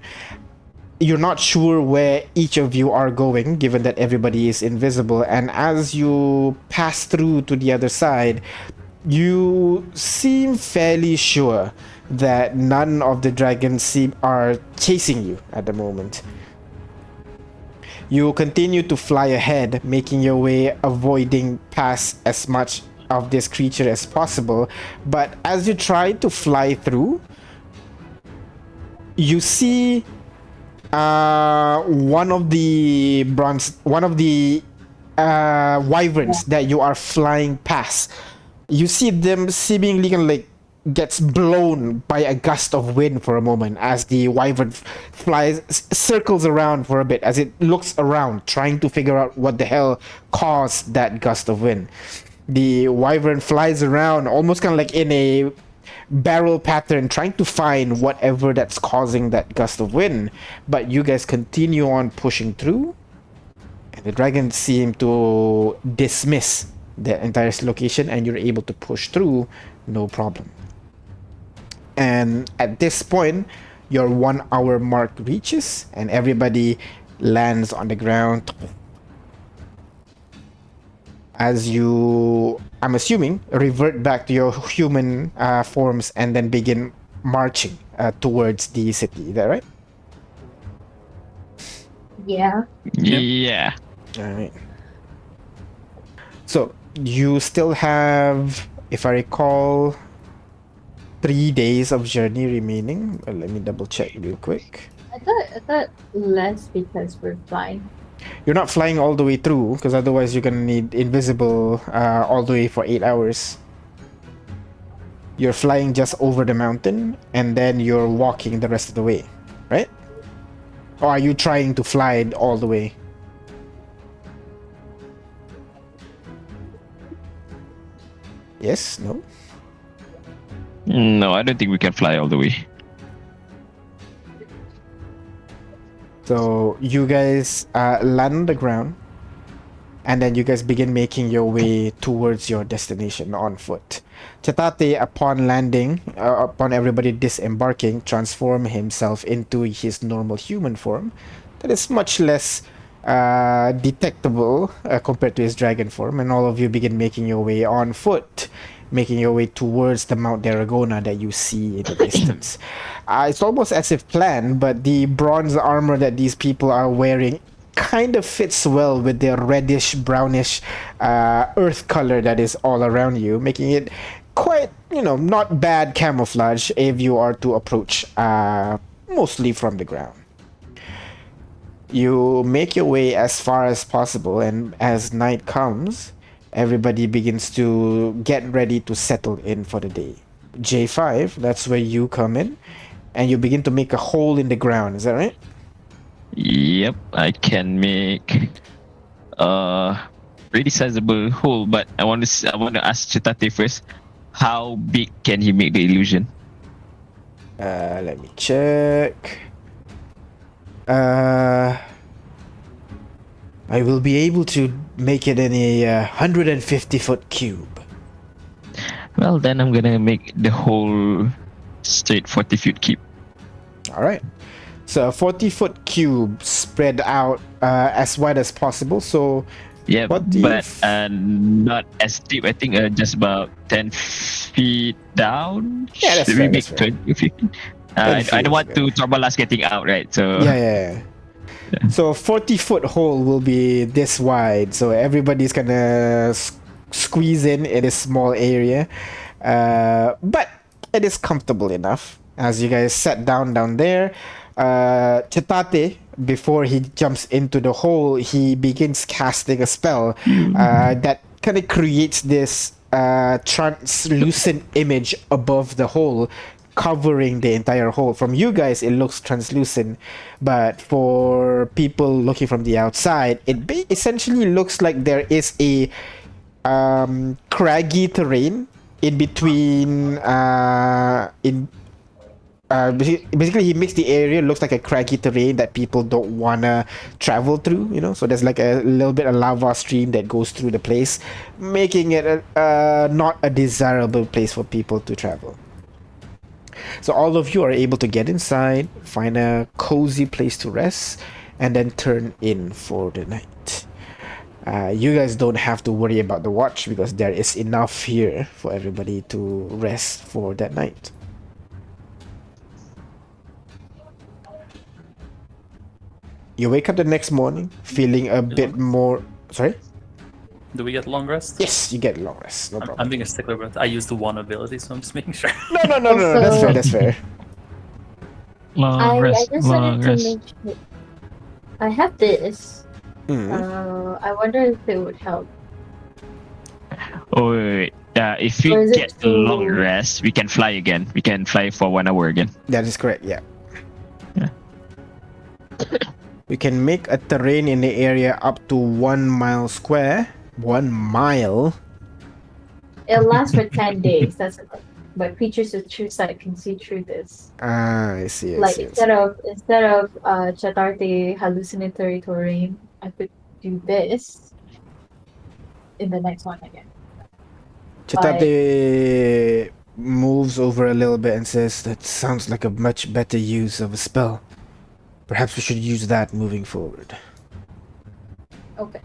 You're not sure where each of you are going, given that everybody is invisible. And as you pass through to the other side, you seem fairly sure that none of the dragons are chasing you at the moment. You continue to fly ahead, making your way, avoiding past as much of this creature as possible. But as you try to fly through, you see one of the wyverns that you are flying past. You see them seemingly kind of like gets blown by a gust of wind for a moment as the wyvern circles around for a bit as it looks around trying to figure out what the hell caused that gust of wind. The wyvern flies around almost kind of like in a barrel pattern trying to find whatever that's causing that gust of wind, but you guys continue on pushing through, and the dragons seem to dismiss the entire location, and you're able to push through no problem. And at this point, your 1 hour mark reaches, and everybody lands on the ground as you, I'm assuming, revert back to your human forms and then begin marching towards the city. Is that right? Yeah. Yeah. All right. So you still have, if I recall, 3 days of journey remaining. Well, let me double check real quick. I thought less because we're flying. You're not flying all the way through, because otherwise you're gonna need invisible all the way for 8 hours. You're flying just over the mountain, and then you're walking the rest of the way, right? Or are you trying to fly all the way? Yes? No? No, I don't think we can fly all the way. So you guys land on the ground, and then you guys begin making your way towards your destination on foot. Chatate, upon landing, upon everybody disembarking, transform himself into his normal human form. That is much less detectable compared to his dragon form, and all of you begin making your way on foot, making your way towards the Mount Deragona that you see in the distance. It's almost as if planned, but the bronze armor that these people are wearing kind of fits well with the reddish brownish earth color that is all around you, making it quite, not bad camouflage if you are to approach mostly from the ground. You make your way as far as possible, and as night comes, everybody begins to get ready to settle in for the day. J5, that's where you come in, and you begin to make a hole in the ground. Is that right? Yep, I can make a pretty sizable hole, but I want to ask Chitate first. How big can he make the illusion? Let me check. I will be able to make it in a 150-foot cube. Well, then I'm gonna make the whole straight 40-foot cube. All right. So a 40-foot cube spread out as wide as possible. So Yeah, what do but not as deep. I think just about 10 feet down. Yeah, that's Should fair, we that's make fair. 20 feet? I don't want to trouble us getting out, right? So Yeah. So a 40-foot hole will be this wide. So everybody's gonna squeeze in a small area. But it is comfortable enough. As you guys sat down there, Chitate, before he jumps into the hole, he begins casting a spell that kind of creates this translucent image above the hole, covering the entire hole. From you guys, it looks translucent, but for people looking from the outside, it essentially looks like there is a craggy terrain in between. Basically, he makes the area looks like a craggy terrain that people don't wanna travel through. So there's like a little bit of lava stream that goes through the place, making it not a desirable place for people to travel. So all of you are able to get inside, find a cozy place to rest, and then turn in for the night. You guys don't have to worry about the watch because there is enough here for everybody to rest for that night. You wake up the next morning feeling a bit more... Sorry? Do we get long rest? Yes, you get long rest. No problem. I'm being a stickler, but I used the one ability, so I'm just making sure. No. That's fair. long rest. I just wanted to make sure. I have this. I wonder if it would help. Oh, wait. If Or we is it get too- long rest, we can fly again. We can fly for 1 hour again. That is correct, yeah. Yeah. We can make a terrain in the area up to 1 mile square. 1 mile? It lasts for 10 days. That's the thing. But creatures with true sight can see through this. I see. Instead of Chatarte hallucinatory terrain, I could do this in the next one again. Chitate moves over a little bit and says, that sounds like a much better use of a spell. Perhaps we should use that moving forward. Okay.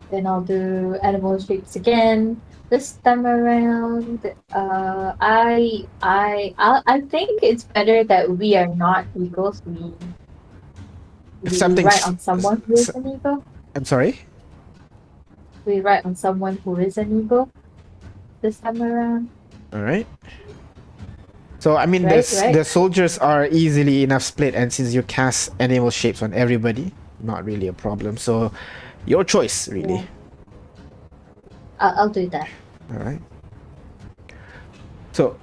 Then I'll do animal shapes again. This time around, I think it's better that we are not eagles. We ride on someone who is an eagle. I'm sorry? We ride on someone who is an eagle this time around. Alright. So, I mean, Right. the soldiers are easily enough split, and since you cast animal shapes on everybody, not really a problem. So, your choice, really. Yeah. I'll do that. Alright. So,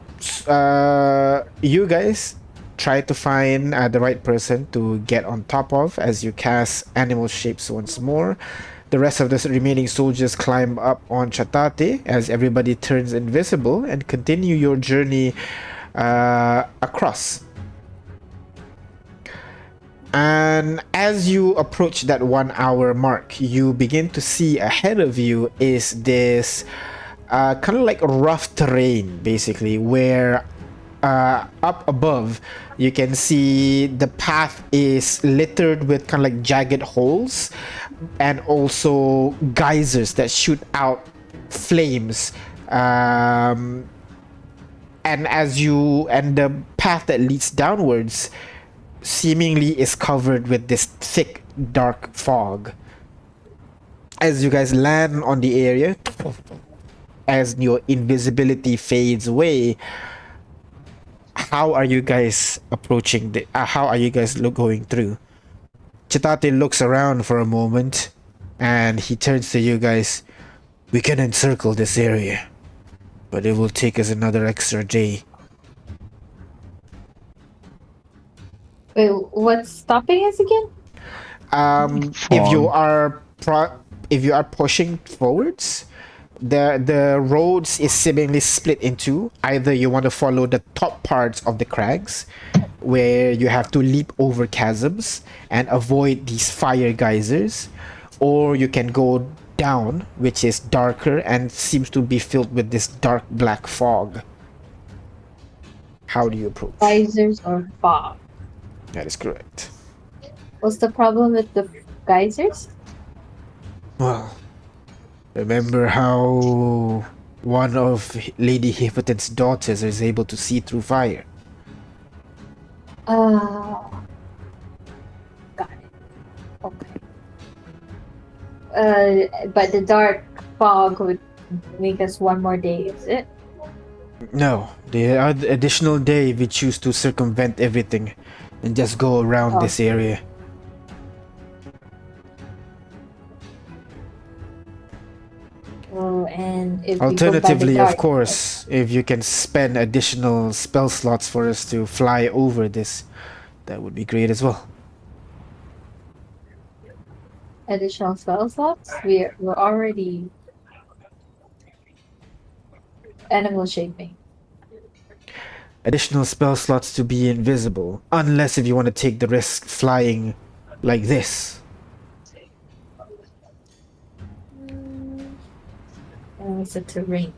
you guys try to find the right person to get on top of as you cast animal shapes once more. The rest of the remaining soldiers climb up on Chatate as everybody turns invisible and continue your journey across. And as you approach that 1 hour mark, you begin to see ahead of you is this kind of like rough terrain, basically, where up above you can see the path is littered with kind of like jagged holes and also geysers that shoot out flames. And the path that leads downwards seemingly is covered with this thick dark fog. As you guys land on the area, as your invisibility fades away, how are you guys approaching how are you guys going through? Chitate looks around for a moment and he turns to you guys. We can encircle this area, but it will take us another extra day. Wait, what's stopping us again? If you are pushing forwards, the roads is seemingly split into either you want to follow the top parts of the crags where you have to leap over chasms and avoid these fire geysers, or you can go down, which is darker and seems to be filled with this dark black fog. How do you approach? Geysers or fog? That is correct. What's the problem with the geysers? Well, remember how one of Lady Hifferton's daughters is able to see through fire? Got it. Okay. But the dark fog would make us one more day, is it? No, the additional day we choose to circumvent everything and just go around this area. Oh, and if Alternatively, we go by the dark, of course, if you can spend additional spell slots for us to fly over this, that would be great as well. additional spell slots, we're already animal shaping. Additional spell slots to be invisible, unless if you want to take the risk flying like this. It's a terrain.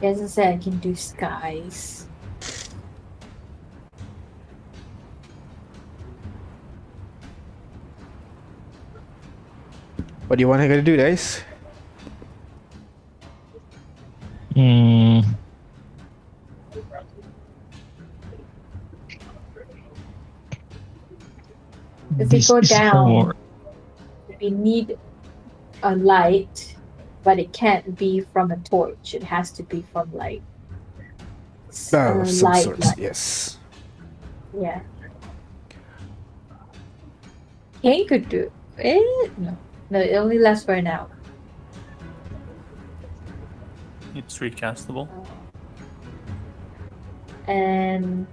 As I said, I can do skies. What do you want to do, guys? If we go down, we need a light, but it can't be from a torch. It has to be from like Some light. sorts, yes. Yeah. Kane could do it. No, it only lasts for an hour. It's recastable. And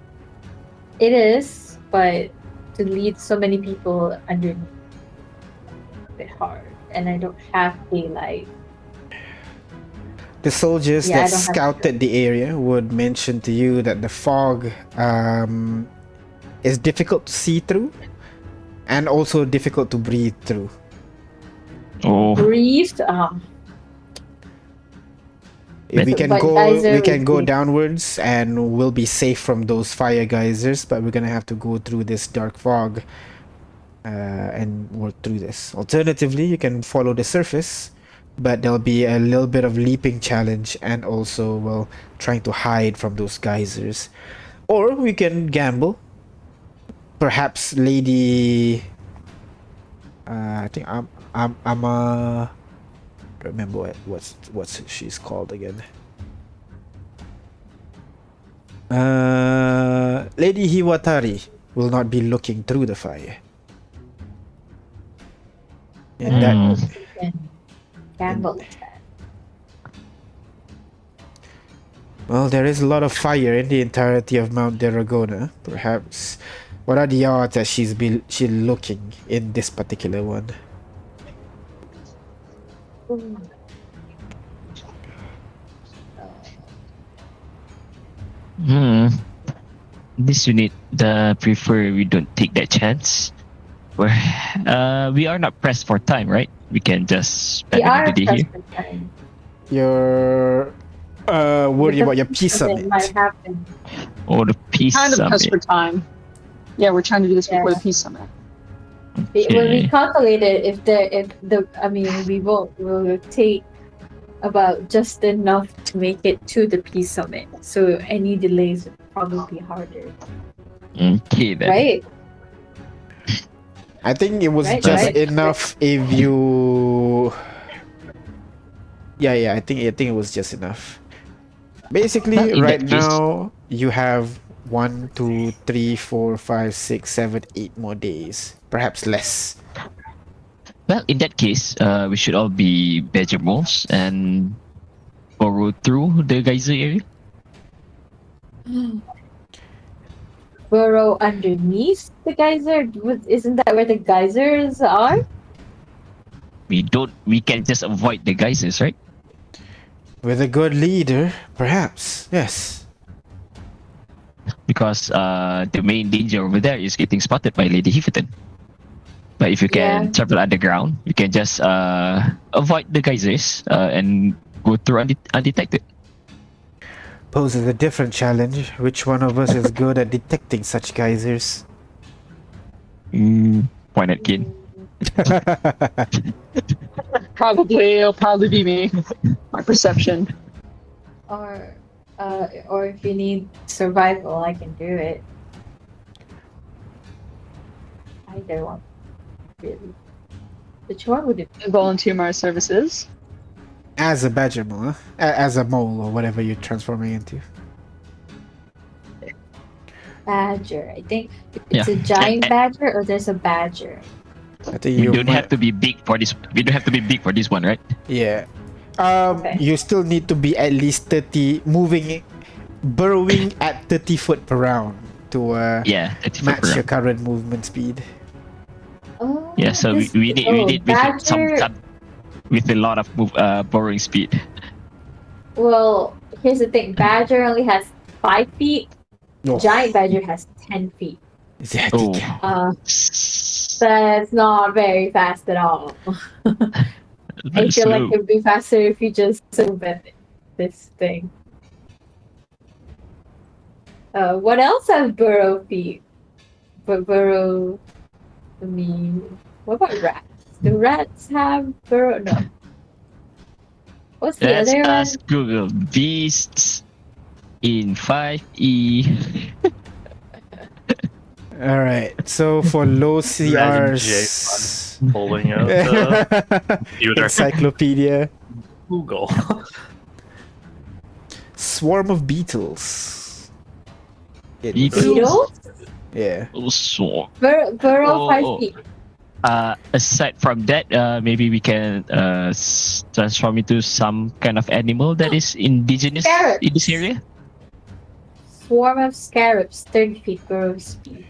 it is, but to lead so many people underneath, a bit hard. And I don't have daylight. The soldiers Yeah, I that don't have scouted the area would mention to you that the fog is difficult to see through and also difficult to breathe through. Oh, Breathed. We can But go geyser we can would go be- downwards and we'll be safe from those fire geysers, but we're gonna have to go through this dark fog and work through this. Alternatively, you can follow the surface, but there'll be a little bit of leaping challenge and also, well, trying to hide from those geysers. Or we can gamble. Perhaps Lady I think I'm remember what's she's called again. Lady Hiwatari will not be looking through the fire. And that And gamble that. Well, there is a lot of fire in the entirety of Mount Deragona. Perhaps. What are the odds that she's looking in this particular one? This unit, prefer we don't take that chance. We are not pressed for time, right? We can just We spend are another day here. pressed for time. You're worried about your peace Something summit. might happen. Or the peace Kind of pressed summit. for time. Yeah, we're trying to do this before the Yeah. peace summit. When we Okay. calculated, we will take about just enough to make it to the peace summit. So any delays would probably be harder, Okay then. right? I think it was Right, just right. enough if you. Yeah, I think it was just enough. Basically, Well, in right that case- now you have 1, 2, 3, 4, 5, 6, 7, 8 more days, perhaps less. Well, in that case, we should all be badger moles and burrow through the geyser area. Burrow underneath the geyser. Isn't that where the geysers are? We can just avoid the geysers, right? With a good leader, perhaps. Yes. Because the main danger over there is getting spotted by Lady Hefferton. But if you can Yeah. travel underground, you can just avoid the geysers and go through undetected. Poses a different challenge. Which one of us is good at detecting such geysers? Point at kid. It'll probably be me. My perception. Or if you need survival, I can do it. Either one, really. Which one would it be? Volunteer my services. As a badger mole, huh? As a mole or whatever you're transforming into. Badger. I think it's Yeah. a giant badger or there's a badger. I think We you don't might. have to be big for this. We don't have to be big for this one, right? Yeah. Okay. You still need to be at least 30, burrowing at 30 foot per round to Yeah. 30 foot match per your round. current movement speed. Oh, Yeah. So this- we need with badger. with a lot of borrowing speed. Well, here's the thing. Badger only has 5 feet. Oh, Giant badger has 10 feet. that Oh. That's not very fast at all. I feel like it would be faster if you just submit this thing. What else has burrow feet? But burrow. I mean, what about rats? Do rats have burrow? No. What's the Let's other one? ask Google beasts in 5e. all right. So for low Imagine CRs, Pulling out the computer. encyclopedia, Google. swarm of beetles. Beetles? Yeah. Also, Burrow 5 Oh. feet. aside from that, maybe we can transform into some kind of animal that is indigenous Scarabs. in this area. Swarm of scarabs, 30 feet burrow speed.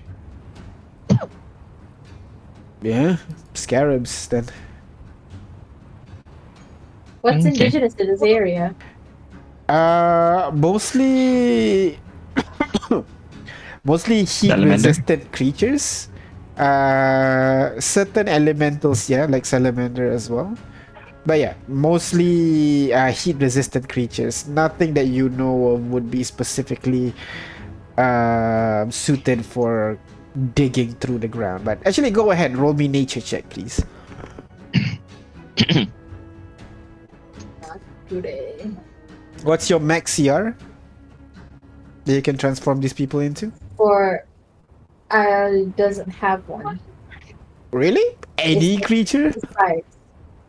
Yeah. Scarabs then. What's Okay. indigenous to this area? Mostly heat Salamander? resistant creatures. Certain elementals, yeah, like salamander as well. But yeah, mostly heat resistant creatures. Nothing that you know of would be specifically suited for digging through the ground. But actually, go ahead, roll me nature check, please. Today. What's your max CR that you can transform these people into? For doesn't have one. Really? Any It's- creature? It's size.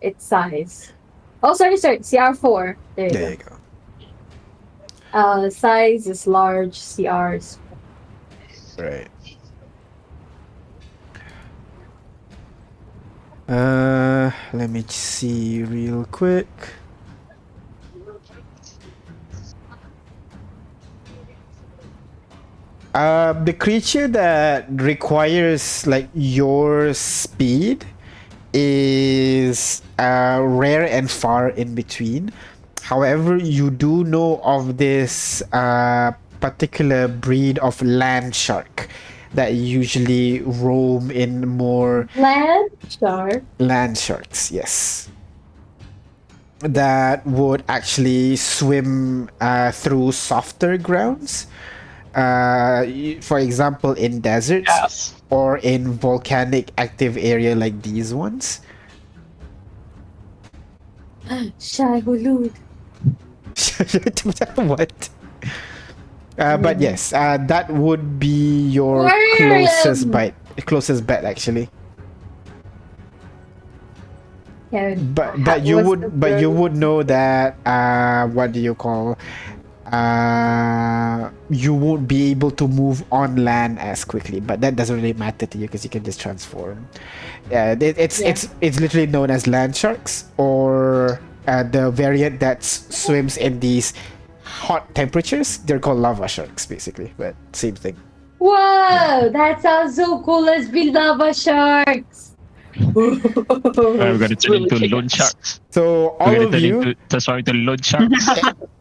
It's size. Oh, sorry. CR4. There you There you go. go. Size is large. CR is. Right. Let me see real quick. The creature that requires like your speed is rare and far in between. However, you do know of this particular breed of land shark that usually roam in more Land shark. land sharks, yes. That would actually swim through softer grounds. For example, in deserts Yes. or in volcanic active area like these ones. Shy Hulud. What? But yes, that would be your Aquarium! closest bet actually. Yeah, But you what's would the but you word? would know that what do you call you won't be able to move on land as quickly, but that doesn't really matter to you because you can just transform. It's literally known as land sharks, or the variant that swims in these hot temperatures. They're called lava sharks basically, but same thing. Whoa, that sounds so cool. Let's be lava sharks. We're gonna turn Really into kick loan ass. sharks. So We're all gonna of turn you, into transform into loan sharks.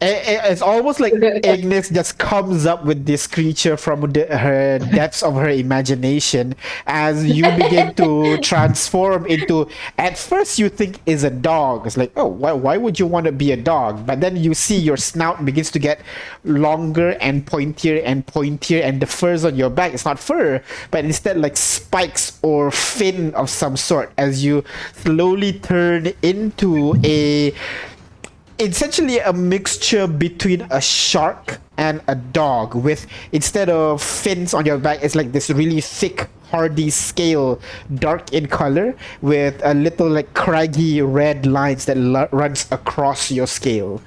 it's almost like Ignis just comes up with this creature from her depths of her imagination as you begin to transform into. At first, you think is a dog. It's like, oh, why would you want to be a dog? But then you see your snout begins to get longer and pointier, and the furs on your back, it's not fur, but instead like spikes or fin of some sort as you slowly turn into essentially a mixture between a shark and a dog, with instead of fins on your back, it's like this really thick hardy scale, dark in color, with a little like craggy red lines that runs across your scale.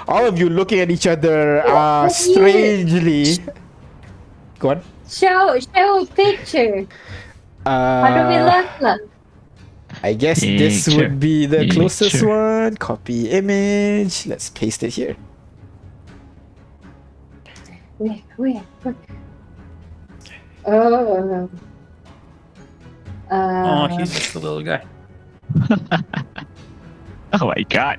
All of you looking at each other strangely. Go on. Show a picture. How do we look? I guess this Picture. would be the closest Picture. one. Copy image. Let's paste it here. Where? Oh. Oh, he's just a little guy. Oh my god.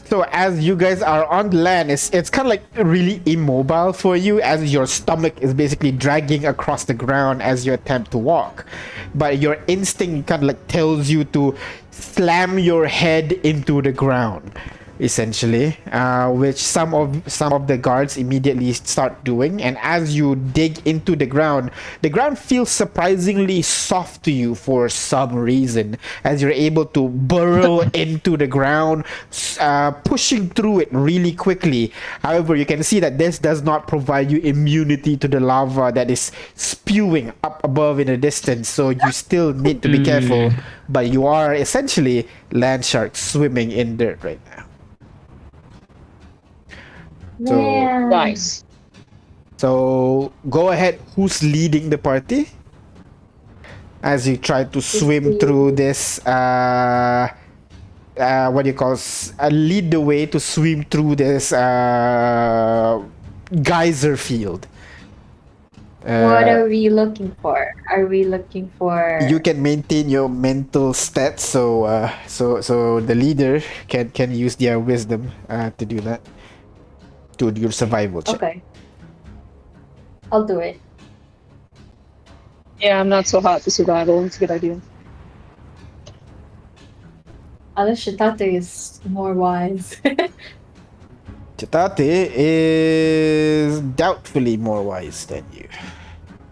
So as you guys are on land, it's kind of like really immobile for you, as your stomach is basically dragging across the ground as you attempt to walk. But your instinct kind of like tells you to slam your head into the ground, essentially, which some of the guards immediately start doing. And as you dig into the ground feels surprisingly soft to you for some reason, as you're able to burrow into the ground, pushing through it really quickly. However, you can see that this does not provide you immunity to the lava that is spewing up above in the distance, so you still need to be careful. But you are essentially land sharks swimming in dirt right now. So, Man. Nice. So go ahead. Who's leading the party as you try to swim through this? What do you call? Lead the way to swim through this geyser field. What are we looking for? Are we looking for? You can maintain your mental stats, so the leader can use their wisdom to do that. To your survival check. Okay. I'll do it. Yeah, I'm not so hot for survival. It's a good idea. Unless Shitate is more wise. Chitate is doubtfully more wise than you.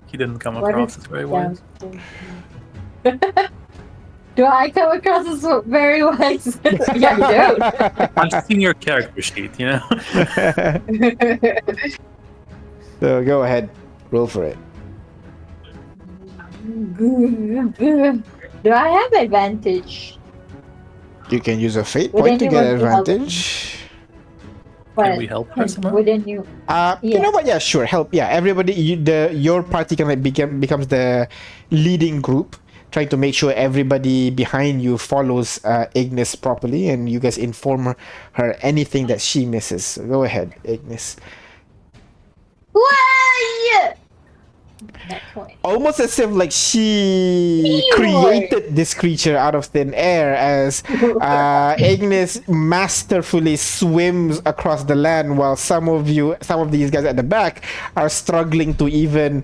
He didn't come What across is as very wise. Do I come across as very wise? Yeah, you I've seen your character sheet, you know? So go ahead, roll for it. do. Do I have advantage? You can use a fate Would point to get anyone be helping? advantage. Can we help her somehow? Wouldn't you? You know Yes. what? Yeah, sure. Help. Yeah, everybody. Your party can becomes the leading group, trying to make sure everybody behind you follows Ignis properly, and you guys inform her anything that she misses. So go ahead, Ignis. Net 20. Almost as if like she created this creature out of thin air, as Ignis masterfully swims across the land, while some of these guys at the back are struggling to even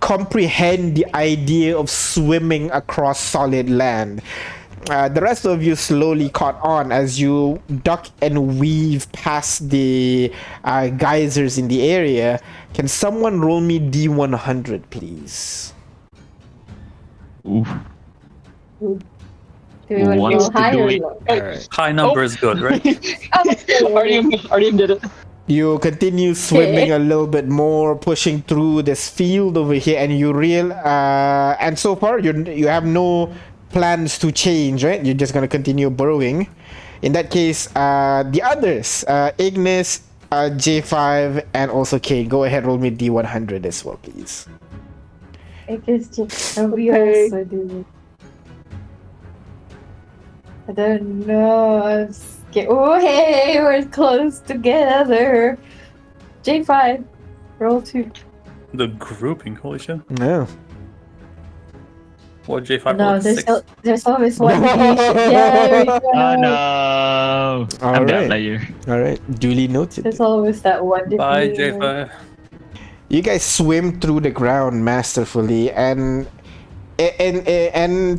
comprehend the idea of swimming across solid land. The rest of you slowly caught on as you duck and weave past the geysers in the area. Can someone roll me D100, please? Oof. Do we want to Wants go to high do or it. low? Alright. High number is good, right? Artyom did it. You continue swimming a little bit more, pushing through this field over here, and and so far you have no plans to change, right? You're just gonna continue burrowing. In that case, the others, Ignis, J5, and also Kane, go ahead, roll me D100 as well, please. I guess just we Okay. also do. I don't know. I'm scared. Oh, hey, we're close together. J5, roll 2. The grouping, holy shit. No. What, J5 No, rolled there's 6? there's always one deviation. Yeah, there we go. Oh no! I'm that Alright. player. Alright, duly noted. There's always that one Bye, deviation. J5. You guys swim through the ground masterfully, and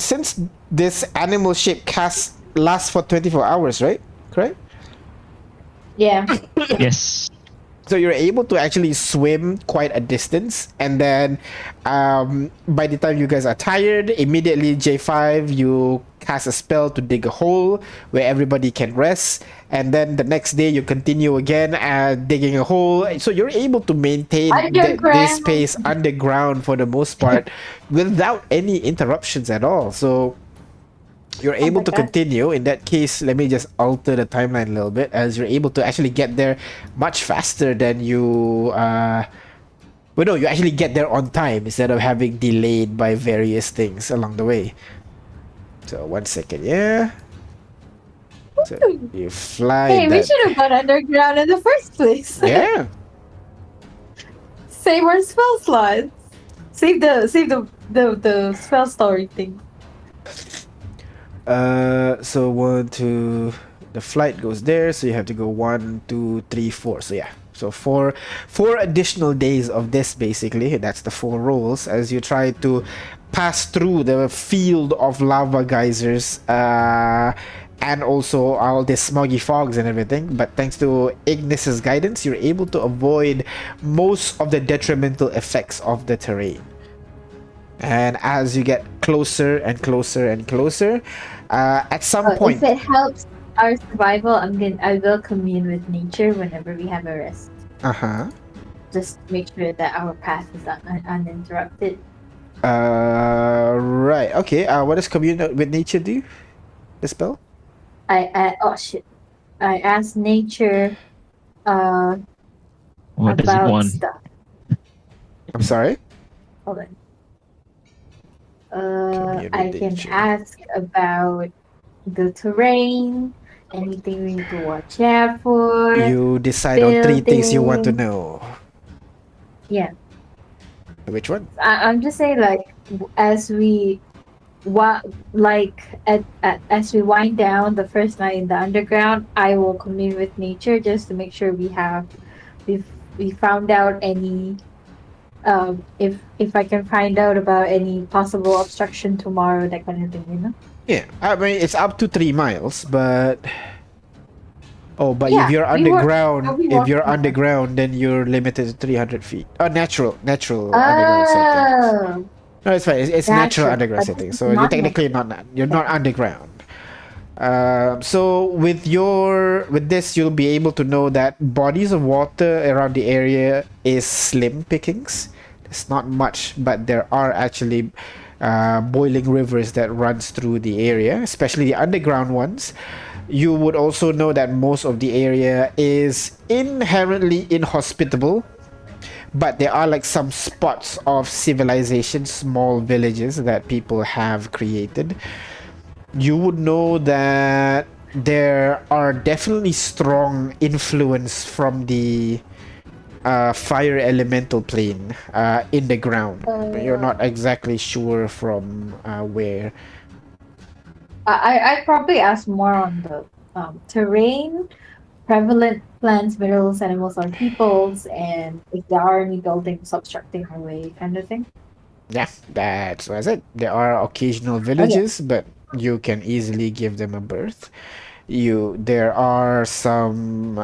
since this animal shape cast lasts for 24 hours, right? Correct? Yeah. Yes. So you're able to actually swim quite a distance, and then by the time you guys are tired, immediately J5, you cast a spell to dig a hole where everybody can rest, and then the next day you continue again digging a hole. So you're able to maintain this pace underground for the most part without any interruptions at all. So you're able to continue. In that case, let me just alter the timeline a little bit, as you're able to actually get there much faster than you you actually get there on time instead of having delayed by various things along the way. So 1 second, yeah. So you fly. Hey, we should have gone underground in the first place. Yeah. Save our spell slots. Save the spell story thing. So 1, 2, the flight goes there, so you have to go 1, 2, 3, 4. So yeah, so four additional days of this, basically. That's the 4 rolls as you try to pass through the field of lava geysers, and also all the smoggy fogs and everything. But thanks to Ignis's guidance, you're able to avoid most of the detrimental effects of the terrain. And as you get closer and closer and closer, at some point, if it helps our survival, I will commune with nature whenever we have a rest. Just to make sure that our path is uninterrupted. Right. Okay. What does commune with nature do? The spell? Oh shit! I asked nature. What does it about want? stuff. I'm sorry. Hold on. Commune I with can nature. ask about the terrain, anything we need to watch out for. You decide on 3 things you want to building. know. Yeah, Which one? I'm just saying, like, as we as we wind down the first night in the underground, I will commune with nature just to make sure we found out any if I can find out about any possible obstruction tomorrow, that kind of thing, you know. Yeah. I mean, it's up to 3 miles, but if Yeah, you're we were- underground, we if walked you're around. underground, then you're limited to 300 feet. Natural underground setting. Oh, No, it's fine. It's natural Natural, underground but setting, this so is you're not technically you're not underground. So with this, you'll be able to know that bodies of water around the area is slim pickings. There's not much, but there are actually boiling rivers that runs through the area, especially the underground ones. You would also know that most of the area is inherently inhospitable, but there are like some spots of civilization, small villages that people have created. You would know that there are definitely strong influence from the fire elemental plane in the ground. But you're not exactly sure from where. I'd probably ask more on the terrain, prevalent plants, minerals, animals, or peoples, and if there are any buildings obstructing our way, kind of thing. Yeah, that's what I said. There are occasional Okay. villages, but you can easily give them a berth. There are some.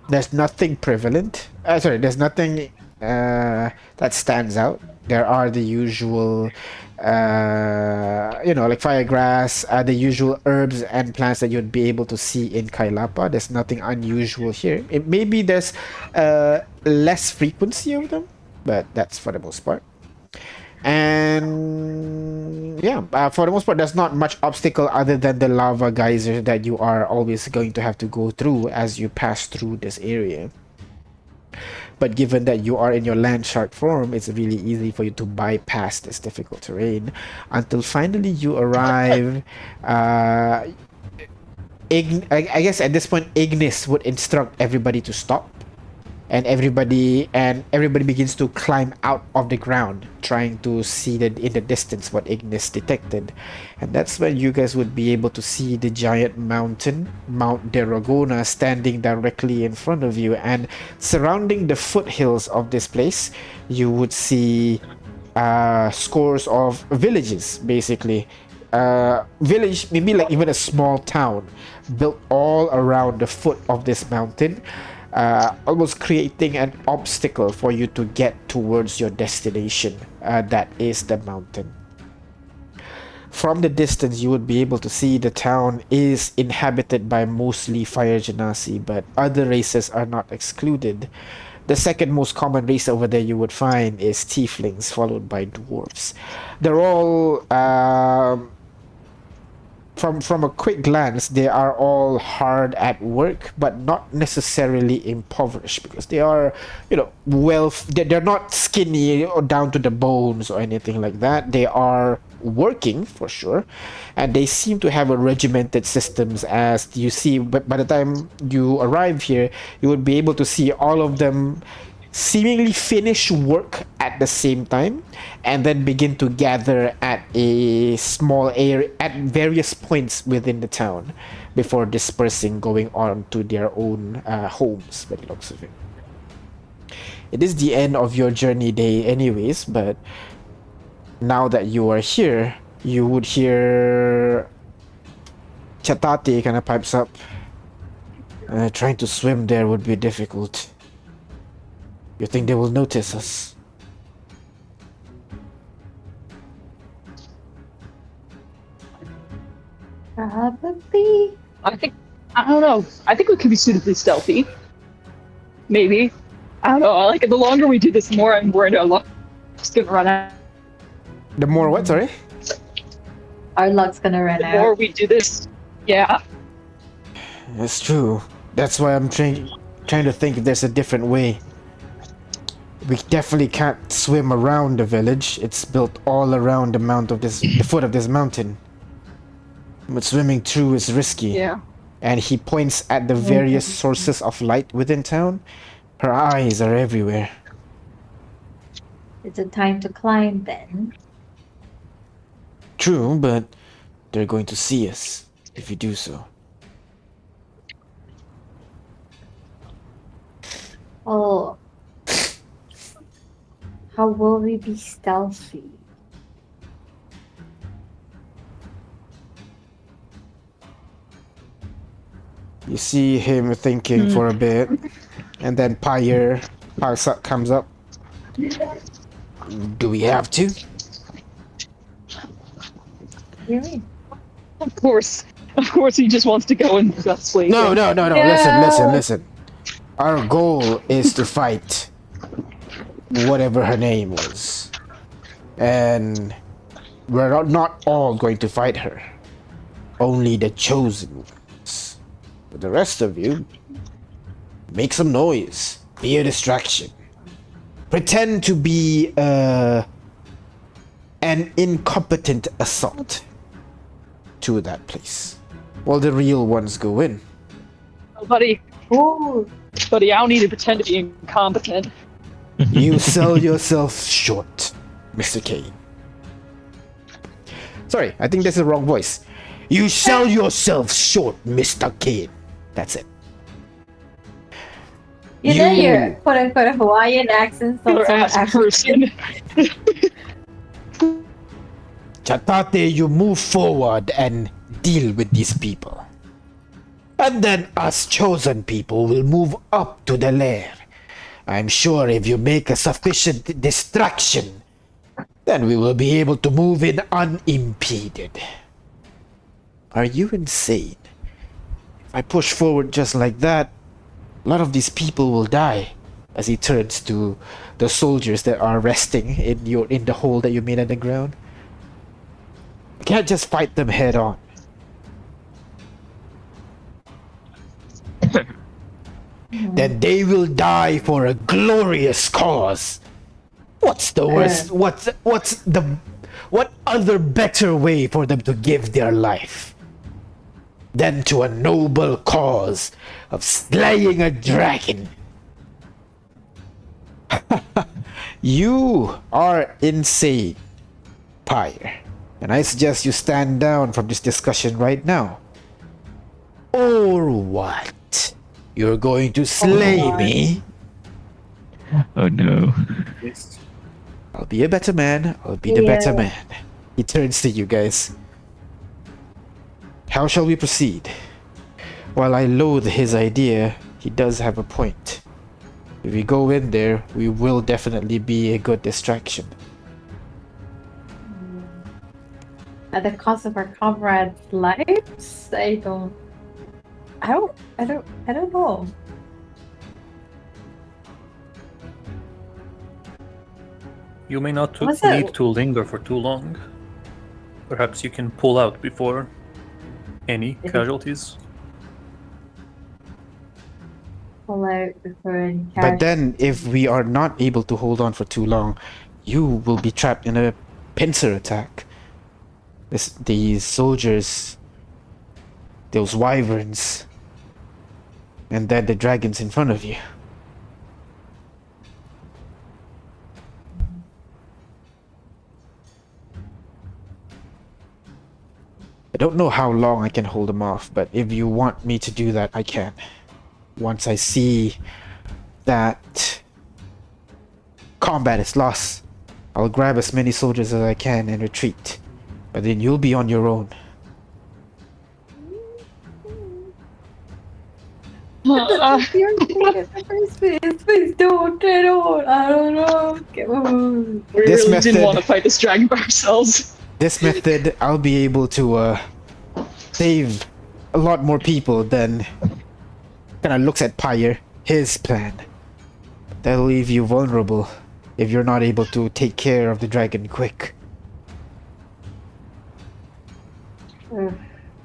There's nothing prevalent. Sorry, there's nothing that stands out. There are the usual, like firegrass, the usual herbs and plants that you'd be able to see in Kailapa. There's nothing unusual here. Maybe there's less frequency of them, but that's for the most part. And yeah, for the most part, there's not much obstacle other than the lava geyser that you are always going to have to go through as you pass through this area. But given that you are in your land shark form, it's really easy for you to bypass this difficult terrain until finally you arrive. I guess at this point, Ignis would instruct everybody to stop. And everybody begins to climb out of the ground, trying to see in the distance what Ignis detected. And that's when you guys would be able to see the giant mountain, Mt Deragona, standing directly in front of you. And surrounding the foothills of this place, you would see scores of villages, basically. Village, maybe like even a small town, built all around the foot of this mountain. Almost creating an obstacle for you to get towards your destination, that is the mountain. From the distance, you would be able to see the town is inhabited by mostly fire genasi, but other races are not excluded. The second most common race over there you would find is tieflings, followed by dwarves. They're all from a quick glance, they are all hard at work, but not necessarily impoverished, because they are, they're not skinny or down to the bones or anything like that. They are working for sure, and they seem to have a regimented systems. As you see, but by the time you arrive here, you would be able to see all of them seemingly finish work at the same time and then begin to gather at a small area at various points within the town before dispersing, going on to their own homes, by the looks of it. It is the end of your journey day anyways, but now that you are here, you would hear Chatate kind of pipes up. Trying to swim there would be difficult. You think they will notice us? Probably. I don't know. I think we could be suitably stealthy. Maybe. I don't know. Like, the longer we do this, the more I'm worried our luck's gonna run out. The more what, sorry? Our luck's gonna run out. The more we do this, yeah. That's true. That's why I'm trying to think if there's a different way. We definitely can't swim around the village. It's built all around the foot of this mountain. But swimming through is risky. Yeah. And he points at the various sources of light within town. Her eyes are everywhere. It's a time to climb then. True, but they're going to see us if you do so. Oh. How will we be stealthy? You see him thinking for a bit, and then Pyre comes up. Do we have to? Really? Of course he just wants to go and just wait. No. Yeah. Listen. Our goal is to fight whatever her name was. And we're not all going to fight her. Only the chosen ones. But the rest of you, make some noise. Be a distraction. Pretend to be an incompetent assault to that place. While the real ones go in. Oh, buddy. Oh, Buddy, I don't need to pretend to be incompetent. You sell yourself short, Mr. Kane. Sorry, I think that's the wrong voice. You sell yourself short, Mr. Kane. That's it. You know your quote-unquote Hawaiian accent sounds Or so ass African. person. Chatate, you move forward and deal with these people. And then us chosen people will move up to the lair. I'm sure if you make a sufficient distraction, then we will be able to move in unimpeded. Are you insane? If I push forward just like that, a lot of these people will die. As he turns to the soldiers that are resting in the hole that you made underground. You can't just fight them head on. Then they will die for a glorious cause. What's the worst? What other better way for them to give their life than to a noble cause of slaying a dragon? You are insane, Pyre, and I suggest you stand down from this discussion right now. Or what? You're going to slay me? Oh no. Yes. I'll be a better man. I'll be the better man. He turns to you guys. How shall we proceed? While I loathe his idea, he does have a point. If we go in there, we will definitely be a good distraction. At the cost of our comrades' lives? I don't know. You may not What's that? need to linger for too long. Perhaps you can pull out before any casualties. Pull out before any But then, if we are not able to hold on for too long, you will be trapped in a pincer attack. These soldiers, those wyverns, and then the dragons in front of you. I don't know how long I can hold them off, but if you want me to do that, I can. Once I see that combat is lost, I'll grab as many soldiers as I can and retreat. But then you'll be on your own. Please don't. I don't know. We This really method- didn't want to fight this dragon by ourselves. This method, I'll be able to save a lot more people than kind of looks at Pyre, his plan. That'll leave you vulnerable if you're not able to take care of the dragon quick.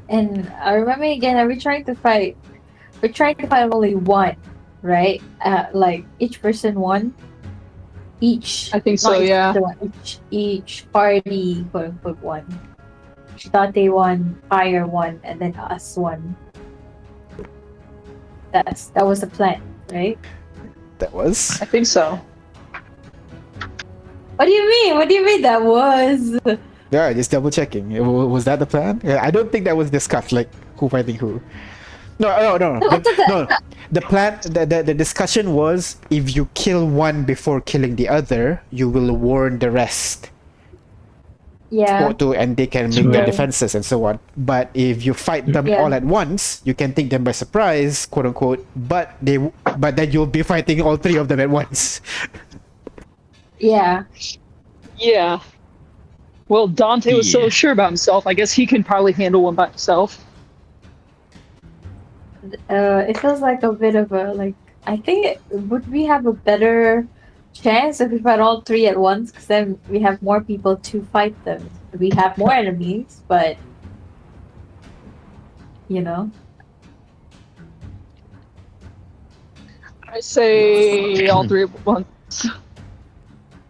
And remind me again, are we trying to fight? We're trying to fight only one, right? Like each person one? Each. I think so, not each yeah. person one, Each party, quote unquote, one. Dante one, Fire one, and then us one. That was the plan, right? That was? I think so. What do you mean? What do you mean that was? Yeah, just double checking. Was that the plan? Yeah, I don't think that was discussed, like who fighting who. No. The plan, the discussion was if you kill one before killing the other, you will warn the rest. Yeah. And they can make their Right. defenses and so on. But if you fight them Yeah. all at once, you can take them by surprise, quote unquote. But then you'll be fighting all three of them at once. Yeah. Yeah. Well, Dante was so Yeah. sure about himself. I guess he can probably handle one by himself. It feels like a bit of a like. I think would we have a better chance if we fight all three at once? Because then we have more people to fight them. We have more enemies, but you know. I say all three at once.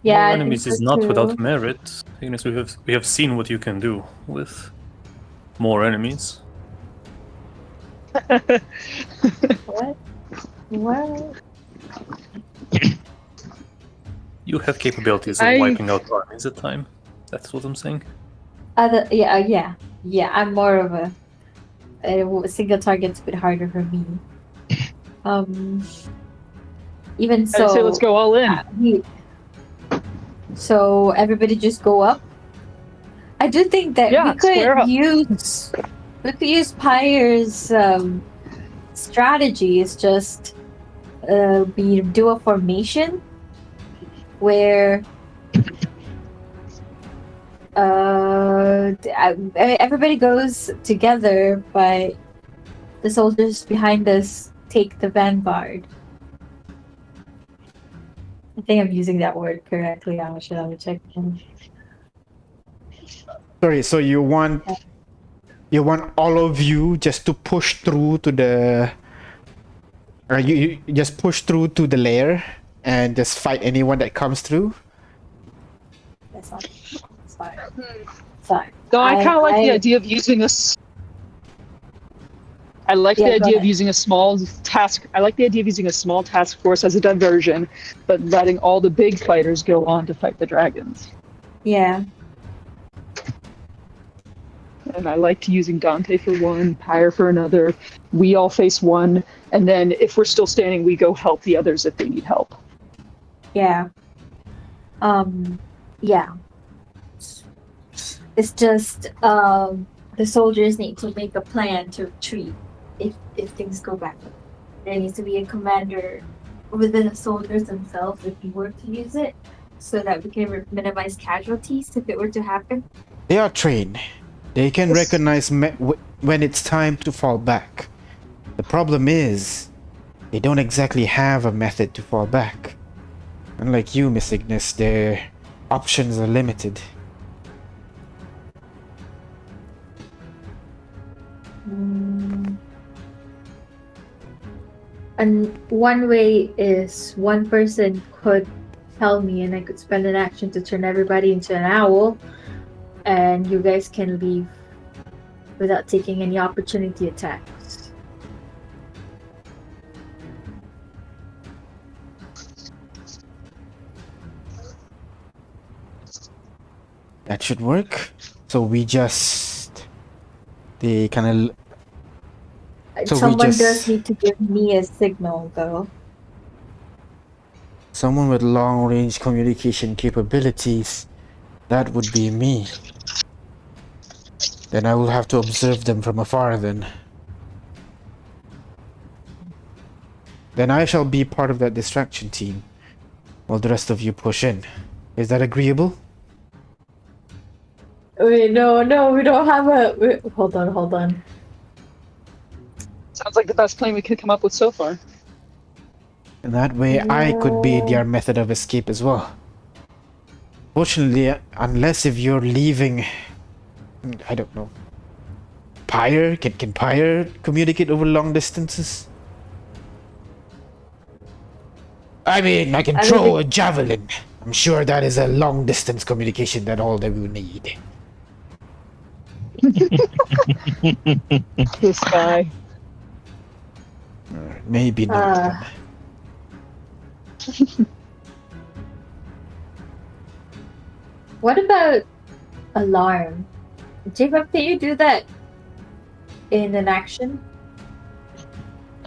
Yeah. More I think enemies so is not too. without merit. Ignis, we have seen what you can do with more enemies. What? Well, You have capabilities of wiping out armies at time. That's what I'm saying. yeah. I'm more of a single target's a bit harder for me. Even so, I'd say let's go all in. So everybody just go up. I do think that Yeah, we square up. could use Pyre's strategy. Is just we do a formation where everybody goes together, but the soldiers behind us take the vanguard. I think I'm using that word correctly. I should have checked. Sorry, so you want all of you just to push through to the you just push through to the lair and just fight anyone that comes through? That's not. Sorry. So I kind of like the idea of using this. I like the idea of using a small task. I like the idea of using a small task force as a diversion, but letting all the big fighters go on to fight the dragons. Yeah. And I liked using Dante for one, Pyre for another. We all face one, and then if we're still standing, we go help the others if they need help. Yeah. Yeah. It's just the soldiers need to make a plan to retreat if things go bad. There needs to be a commander within the soldiers themselves if we were to use it, so that we can minimize casualties if it were to happen. They are trained. They can recognize when it's time to fall back. The problem is, they don't exactly have a method to fall back. Unlike you, Miss Ignis, their options are limited. And one way is one person could tell me, and I could spend an action to turn everybody into an owl, and you guys can leave without taking any opportunity attacks. That should work. So we just... They kind of... So Someone does need to give me a signal, though. Someone with long-range communication capabilities. That would be me. Then I will have to observe them from afar then. Then I shall be part of that distraction team, while the rest of you push in. Is that agreeable? Wait, no, we don't have a... Wait, hold on. Sounds like the best plan we could come up with so far. And that way I could be their method of escape as well. Fortunately, unless if you're leaving... I don't know. Pyre? Can Pyre communicate over long distances? I mean, I can throw a javelin. I'm sure that is a long distance communication, that all that we need. This guy. Maybe not. What about alarm? Jacob, can you do that in an action?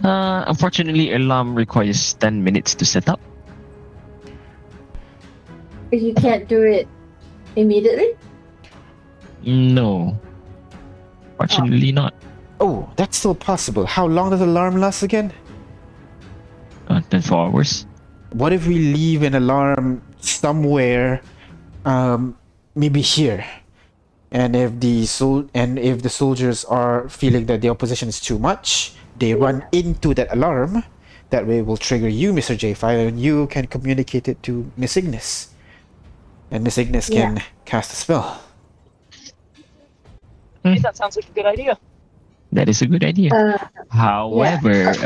Unfortunately, alarm requires 10 minutes to set up. If you can't do it immediately? No. Fortunately not. Oh, that's still possible. How long does alarm last again? 24 hours. What if we leave an alarm somewhere, maybe here, and if the soldiers are feeling that the opposition is too much, they run into that alarm. That way, will trigger you, Mr. J5, and you can communicate it to Miss Ignis, and Miss Ignis can cast a spell. I think that sounds like a good idea. That is a good idea. However, 8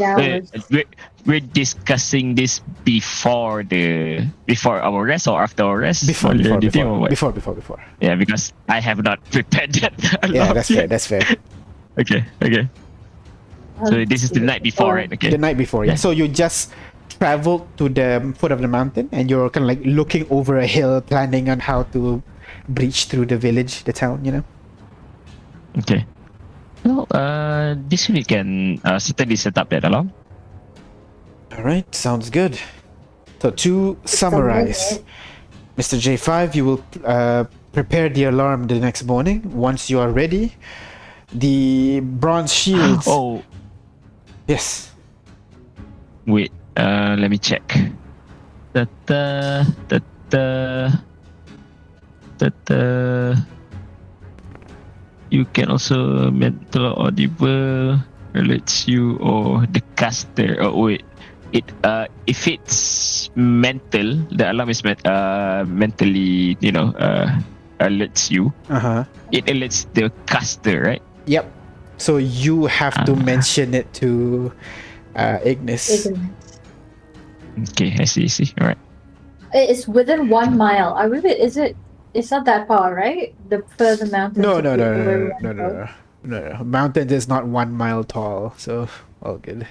hours. we're discussing this before our rest or after our rest. Before. Yeah, because I have not prepared that. Yeah, that's fair. Okay. So this is the night before, right? Okay. The night before, yeah. Yeah. So you just traveled to the foot of the mountain, and you're kind of like looking over a hill, planning on how to breach through the village, the town. You know. Okay. Well, this we can certainly set up that alarm. All right, sounds good. So to summarize, Mr. J5, you will prepare the alarm the next morning. Once you are ready, the bronze shields. Oh, Yes. wait. Let me check. Da da da da da da. You can also mental audible alerts you or the caster. Oh wait, if it's mental, the alarm is mentally alerts you. It alerts the caster, right? Yep. So you have to Ah. mention it to Ignis. Okay, I see. All right. It's within 1 mile. I really is it? It's not that far, right? The further mountain. No, to no, be no, where we no, wanna no, go. no, no, no. Mountain is not 1 mile tall, so all good.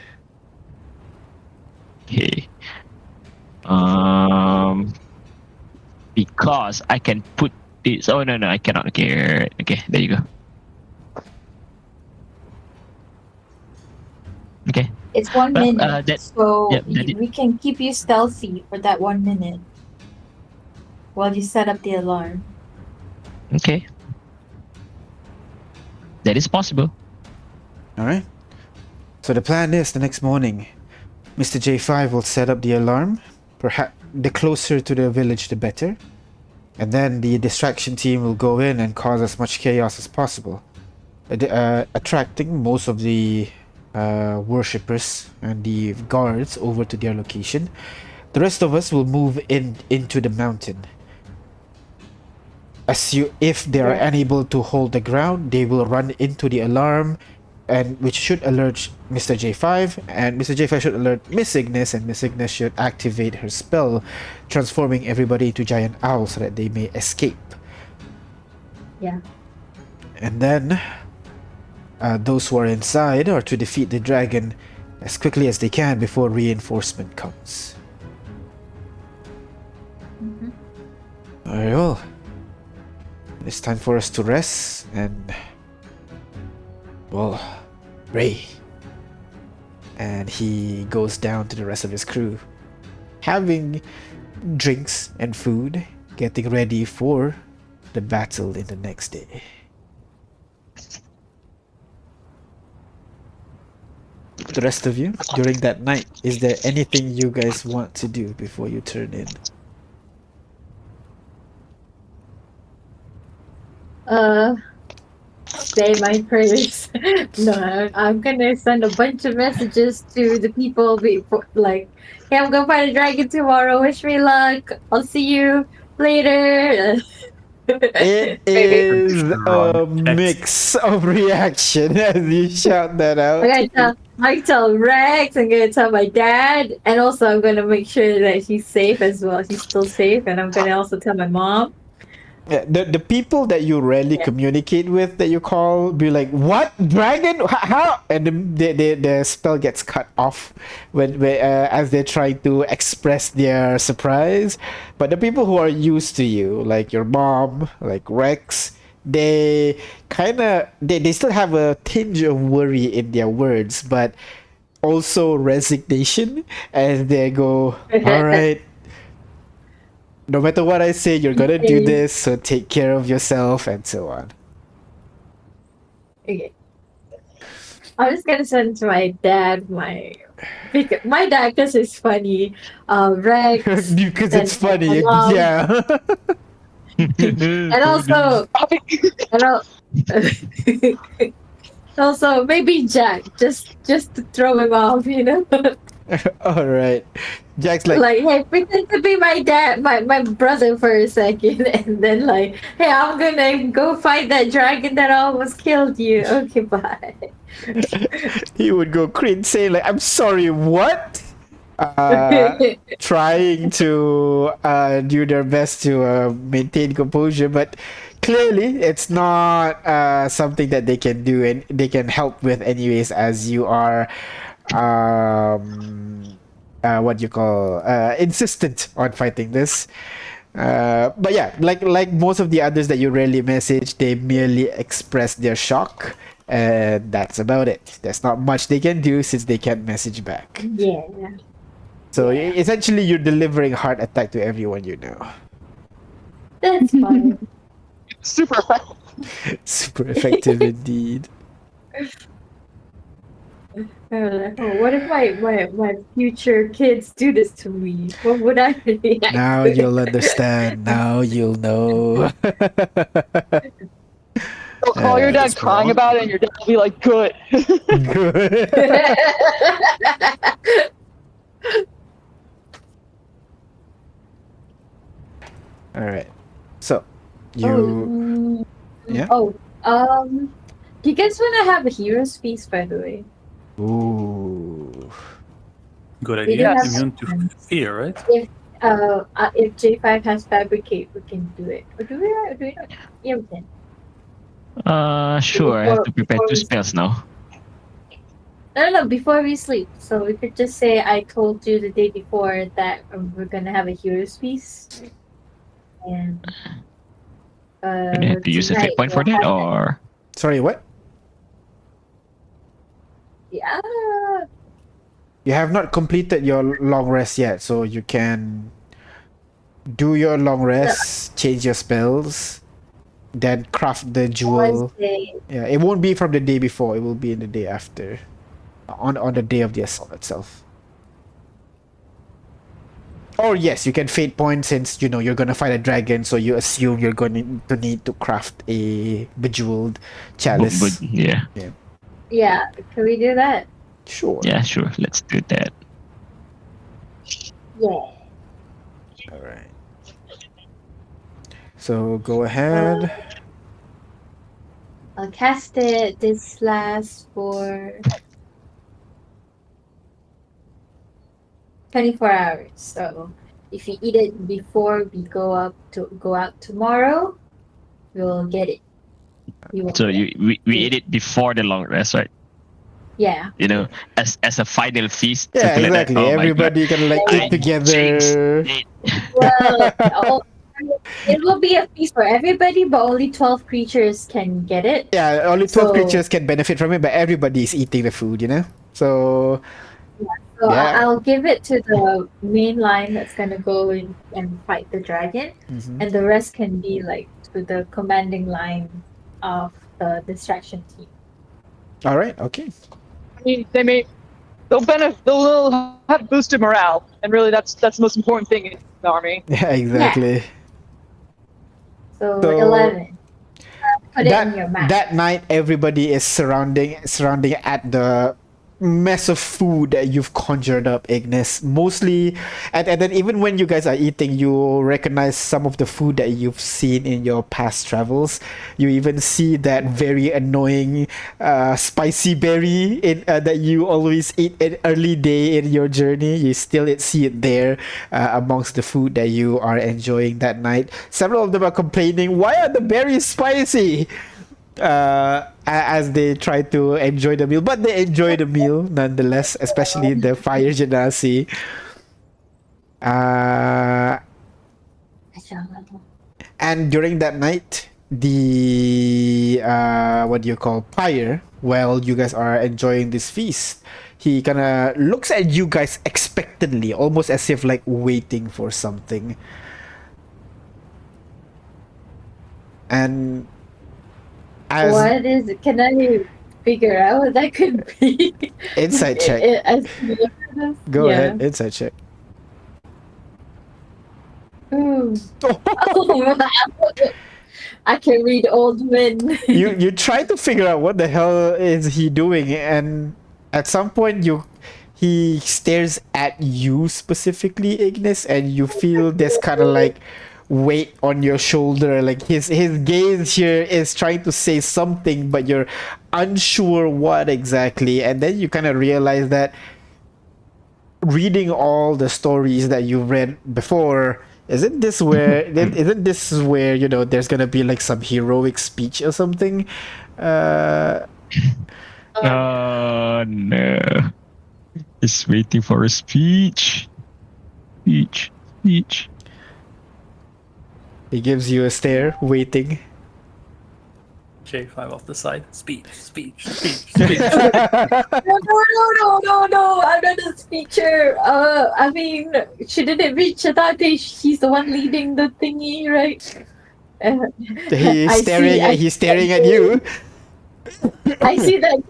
Okay. Because I can put this. Oh no, I cannot. Okay, right. Okay, there you go. Okay. It's 1 Well, minute, so yep, that we can keep you stealthy for that 1 minute while you set up the alarm. Okay. That is possible. All right. So the plan is the next morning, Mr. J5 will set up the alarm. Perhaps the closer to the village, the better. And then the distraction team will go in and cause as much chaos as possible, attracting most of the worshippers and the guards over to their location. The rest of us will move into the mountain. If they are unable to hold the ground, they will run into the alarm, and which should alert Mr. J5, and Mr. J5 should alert Miss Ignis, and Miss Ignis should activate her spell, transforming everybody into giant owls so that they may escape. Yeah. And then those who are inside are to defeat the dragon as quickly as they can before reinforcement comes. Very well. It's time for us to rest and, well, Ray. And he goes down to the rest of his crew, having drinks and food, getting ready for the battle in the next day. The rest of you, during that night, is there anything you guys want to do before you turn in? Say my prayers. No, I'm gonna send a bunch of messages to the people before, like, hey, I'm gonna fight a dragon tomorrow. Wish me luck. I'll see you later. It is a mix of reaction as you shout that out. I tell Rex, I'm gonna tell my dad, and also I'm gonna make sure that she's safe as well. She's still safe, and I'm gonna also tell my mom. Yeah, the people that you rarely communicate with, that you call, be like, "What dragon? How?" And the spell gets cut off when as they're trying to express their surprise. But the people who are used to you, like your mom, like Rex, they they still have a tinge of worry in their words, but also resignation as they go, "All right. No matter what I say, you're gonna do this, so take care of yourself," and so on. Okay. I'm just gonna send to my dad my dad, because it's funny. Rex. Because it's funny, mom. yeah. And also, also maybe Jack, just to throw him off, you know. All right, Jack's like, Hey, pretend to be my dad, my brother for a second, and then like, hey, I'm gonna go fight that dragon that almost killed you. Okay, bye. he would go cringe, saying like, "I'm sorry, what?" Trying to do their best to maintain composure, but clearly it's not something that they can do and they can help with anyways, as you are what you call insistent on fighting this. But yeah, like most of the others that you rarely message, they merely express their shock, and that's about it. There's not much they can do since they can't message back. Yeah. So essentially, you're delivering heart attack to everyone you know. That's fine. Super effective. Super effective indeed. What if my future kids do this to me? What would I react Now with? you'll understand. Now you'll know. They'll call your dad that's crying cool. about it, and your dad will be like, "Good." Good. All right. So, you. Yeah? Oh, do you guys want to have a hero's feast, by the way? Ooh. Good We idea. do have Immune to some. fear, right? If J5 has fabricate, we can do it. Or do we not? Yeah, we can. Sure. I have to prepare Before 2 we- spells now. No, before we sleep. So we could just say I told you the day before that we're gonna have a hero's feast. And Do I have to use a fate tonight point for we'll that, have or Sorry, what? Yeah. You have not completed your long rest yet, so you can do your long rest, change your spells, then craft the jewel. Wednesday. Yeah, it won't be from the day before, it will be in the day after. On the day of the assault itself. Or yes, you can fate point since you're gonna fight a dragon, so you assume you're going to need to craft a bejeweled chalice. yeah, Yeah, can we do that? Sure. yeah, sure. Let's do that. Yeah. All right. So go ahead. I'll cast it. This lasts for 24 hours. So if you eat it before we go out tomorrow, we'll get it. You won't So get it. we eat it before the long rest, right? Yeah. As a final feast. Yeah, something like that. exactly. Oh my Everybody can God. eat I together. jinxed it. Well, it will be a feast for everybody, but only 12 creatures can get it. Yeah, only 12 So- creatures can benefit from it, but everybody's eating the food, So So Yeah. I'll give it to the main line that's gonna go in and fight the dragon, mhm. and the rest can be like to the commanding line of the distraction team. All right, okay. I mean, they'll have boosted morale, and really that's the most important thing in the army. Yeah, exactly. So, So, 11. Put it in your map. That night, everybody is surrounding at the mess of food that you've conjured up, Ignis. Mostly, and then even when you guys are eating, you recognize some of the food that you've seen in your past travels. You even see that very annoying spicy berry that you always eat in early day in your journey. You still see it there amongst the food that you are enjoying that night. Several of them are complaining, "Why are the berries spicy?" As they try to enjoy the meal, but they enjoy the meal nonetheless, especially the fire genasi. And during that night, the what do you call pyre, while you guys are enjoying this feast, he kind of looks at you guys expectantly, almost as if like waiting for something. And as What is it? Can I figure out what that could be? insight check. As you look at this? Go Yeah. ahead, insight check. Ooh. Oh, I can read old men. you try to figure out what the hell is he doing, and at some point he stares at you specifically, Ignis, and you feel this kind of like weight on your shoulder. Like his gaze here is trying to say something, but you're unsure what exactly. And then you kind of realize that reading all the stories that you've read before, Isn't this where? Isn't this where there's gonna be like some heroic speech or something? Oh no. He's waiting for a speech. Speech. He gives you a stare, waiting. J5 off the side. Speech. No, I'm not a speaker. I mean, shouldn't it be Chatate? He's the one leading the thingy, right? He's staring at you. I see that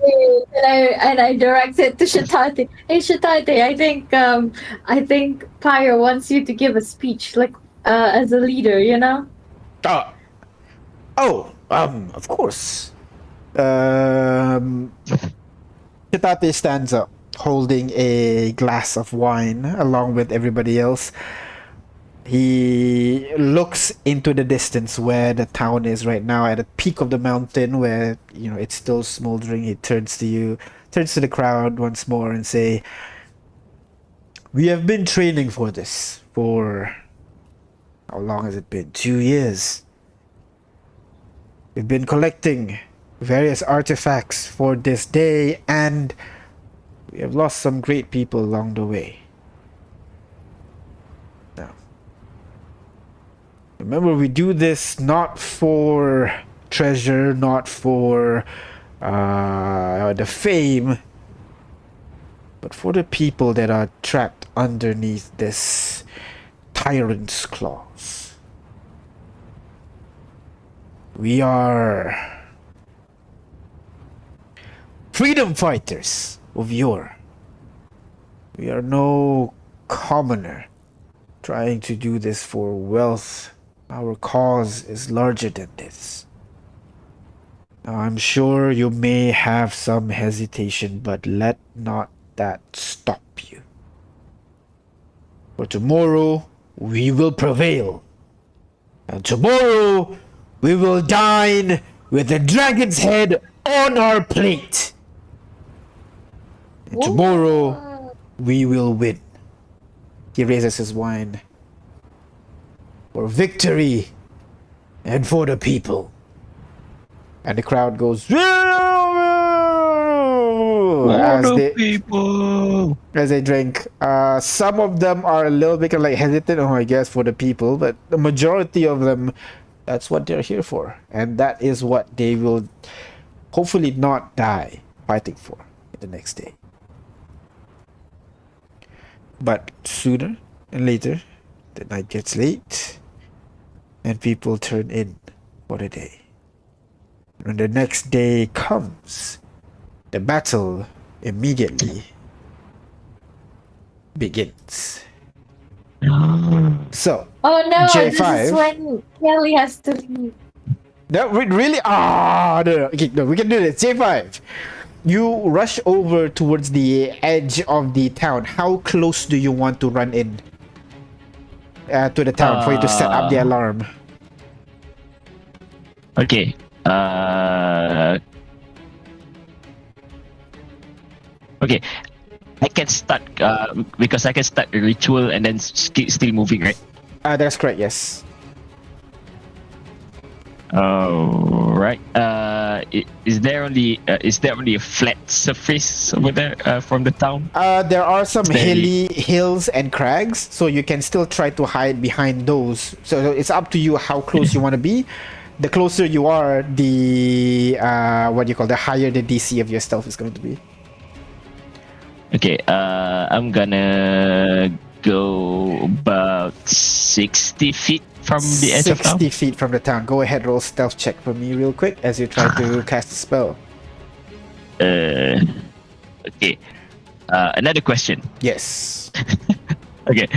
and I direct it to Shatate. Hey Shatate, I think Pyre wants you to give a speech, like as a leader, Of course. Kitate stands up, holding a glass of wine along with everybody else. He looks into the distance where the town is right now, at the peak of the mountain where, it's still smoldering. He turns to the crowd once more and say, "We have been training for this for, how long has it been? 2 years. We've been collecting various artifacts for this day, and we have lost some great people along the way. Now, remember, we do this not for treasure, not for the fame, but for the people that are trapped underneath this tyrant's claws. We are freedom fighters of yore. We are no commoner trying to do this for wealth. Our cause is larger than this. Now, I'm sure you may have some hesitation, but let not that stop you. For tomorrow, we will prevail. And tomorrow, we will dine with the dragon's head on our plate. And tomorrow, we will win." He raises his wine. "For victory and for the people." And the crowd goes, as they drink. Some of them are a little bit like hesitant, I guess, for the people, but the majority of them, that's what they're here for. And that is what they will hopefully not die fighting for the next day. But sooner and later, the night gets late and people turn in for the day. When the next day comes, the battle immediately begins. So, Oh no, J5. this is when Kelly has to leave. No, really? No. Okay, no, we can do this. J5. You rush over towards the edge of the town. How close do you want to run in to the town for you to set up the alarm? Okay. Okay. I can start because I can start a ritual and then still moving, right? That's correct. Yes. Oh, right. Is there only a flat surface over there from the town? There are some hills and crags, so you can still try to hide behind those. So it's up to you how close you want to be. The closer you are, the the higher the DC of your stealth is going to be. Okay. I'm gonna go about 60 feet from the edge of town. 60 feet from the town. Go ahead, roll stealth check for me real quick as you try to cast a spell. Okay. Another question. Yes. Okay.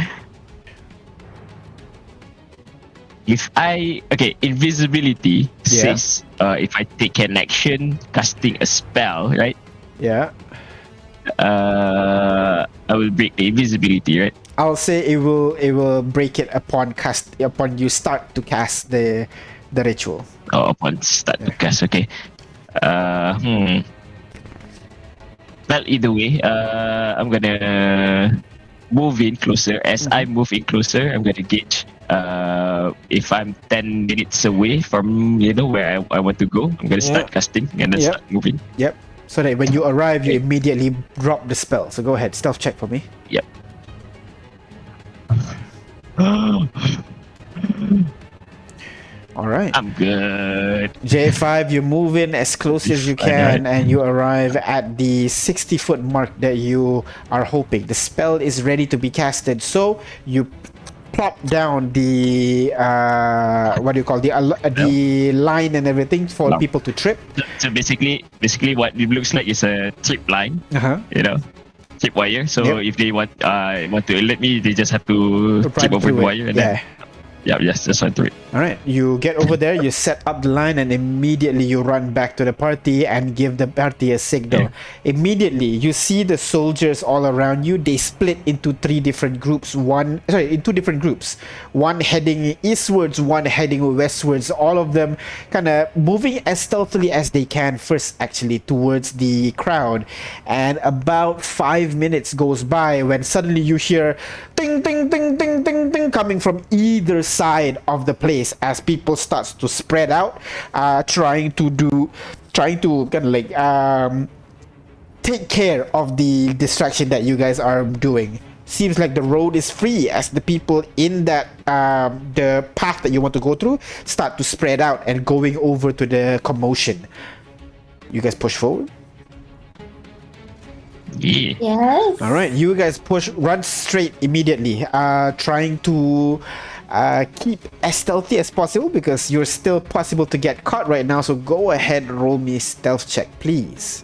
Invisibility says if I take an action casting a spell, right? Yeah. I will break the invisibility, right? I'll say it will break it upon you start to cast the ritual. Oh, upon start to cast, okay. Well, either way, I'm gonna move in closer. As I move in closer, I'm gonna gauge if I'm 10 minutes away from where I want to go, I'm gonna start casting and then Yeah. start moving. Yep. So that when you arrive, you immediately drop the spell. So go ahead, stealth check for me. Yep. All right. I'm good. J5, you move in as close as you can, and you arrive at the 60-foot mark that you are hoping. The spell is ready to be casted, so you plop down the what do you call the line and everything for No. people to trip. So basically, what it looks like is a trip line. Trip wire. So Yep. if they want to alert me, they just have to trip over the wire and then just run through it. All right, you get over there, you set up the line, and immediately you run back to the party and give the party a signal. Immediately, you see the soldiers all around you. They split into two different groups. One heading eastwards, one heading westwards. All of them kind of moving as stealthily as they can first, actually, towards the crowd. And about 5 minutes goes by when suddenly you hear ding, ding, ding, ding, ding, ding coming from either side of the place as people starts to spread out, trying to kind of like take care of the distraction that you guys are doing. Seems like the road is free as the people in that the path that you want to go through start to spread out and going over to the commotion. You guys push forward. Yeah. Yes. All right, you guys run straight immediately, trying to keep as stealthy as possible because you're still possible to get caught right now. So go ahead, roll me a stealth check, please.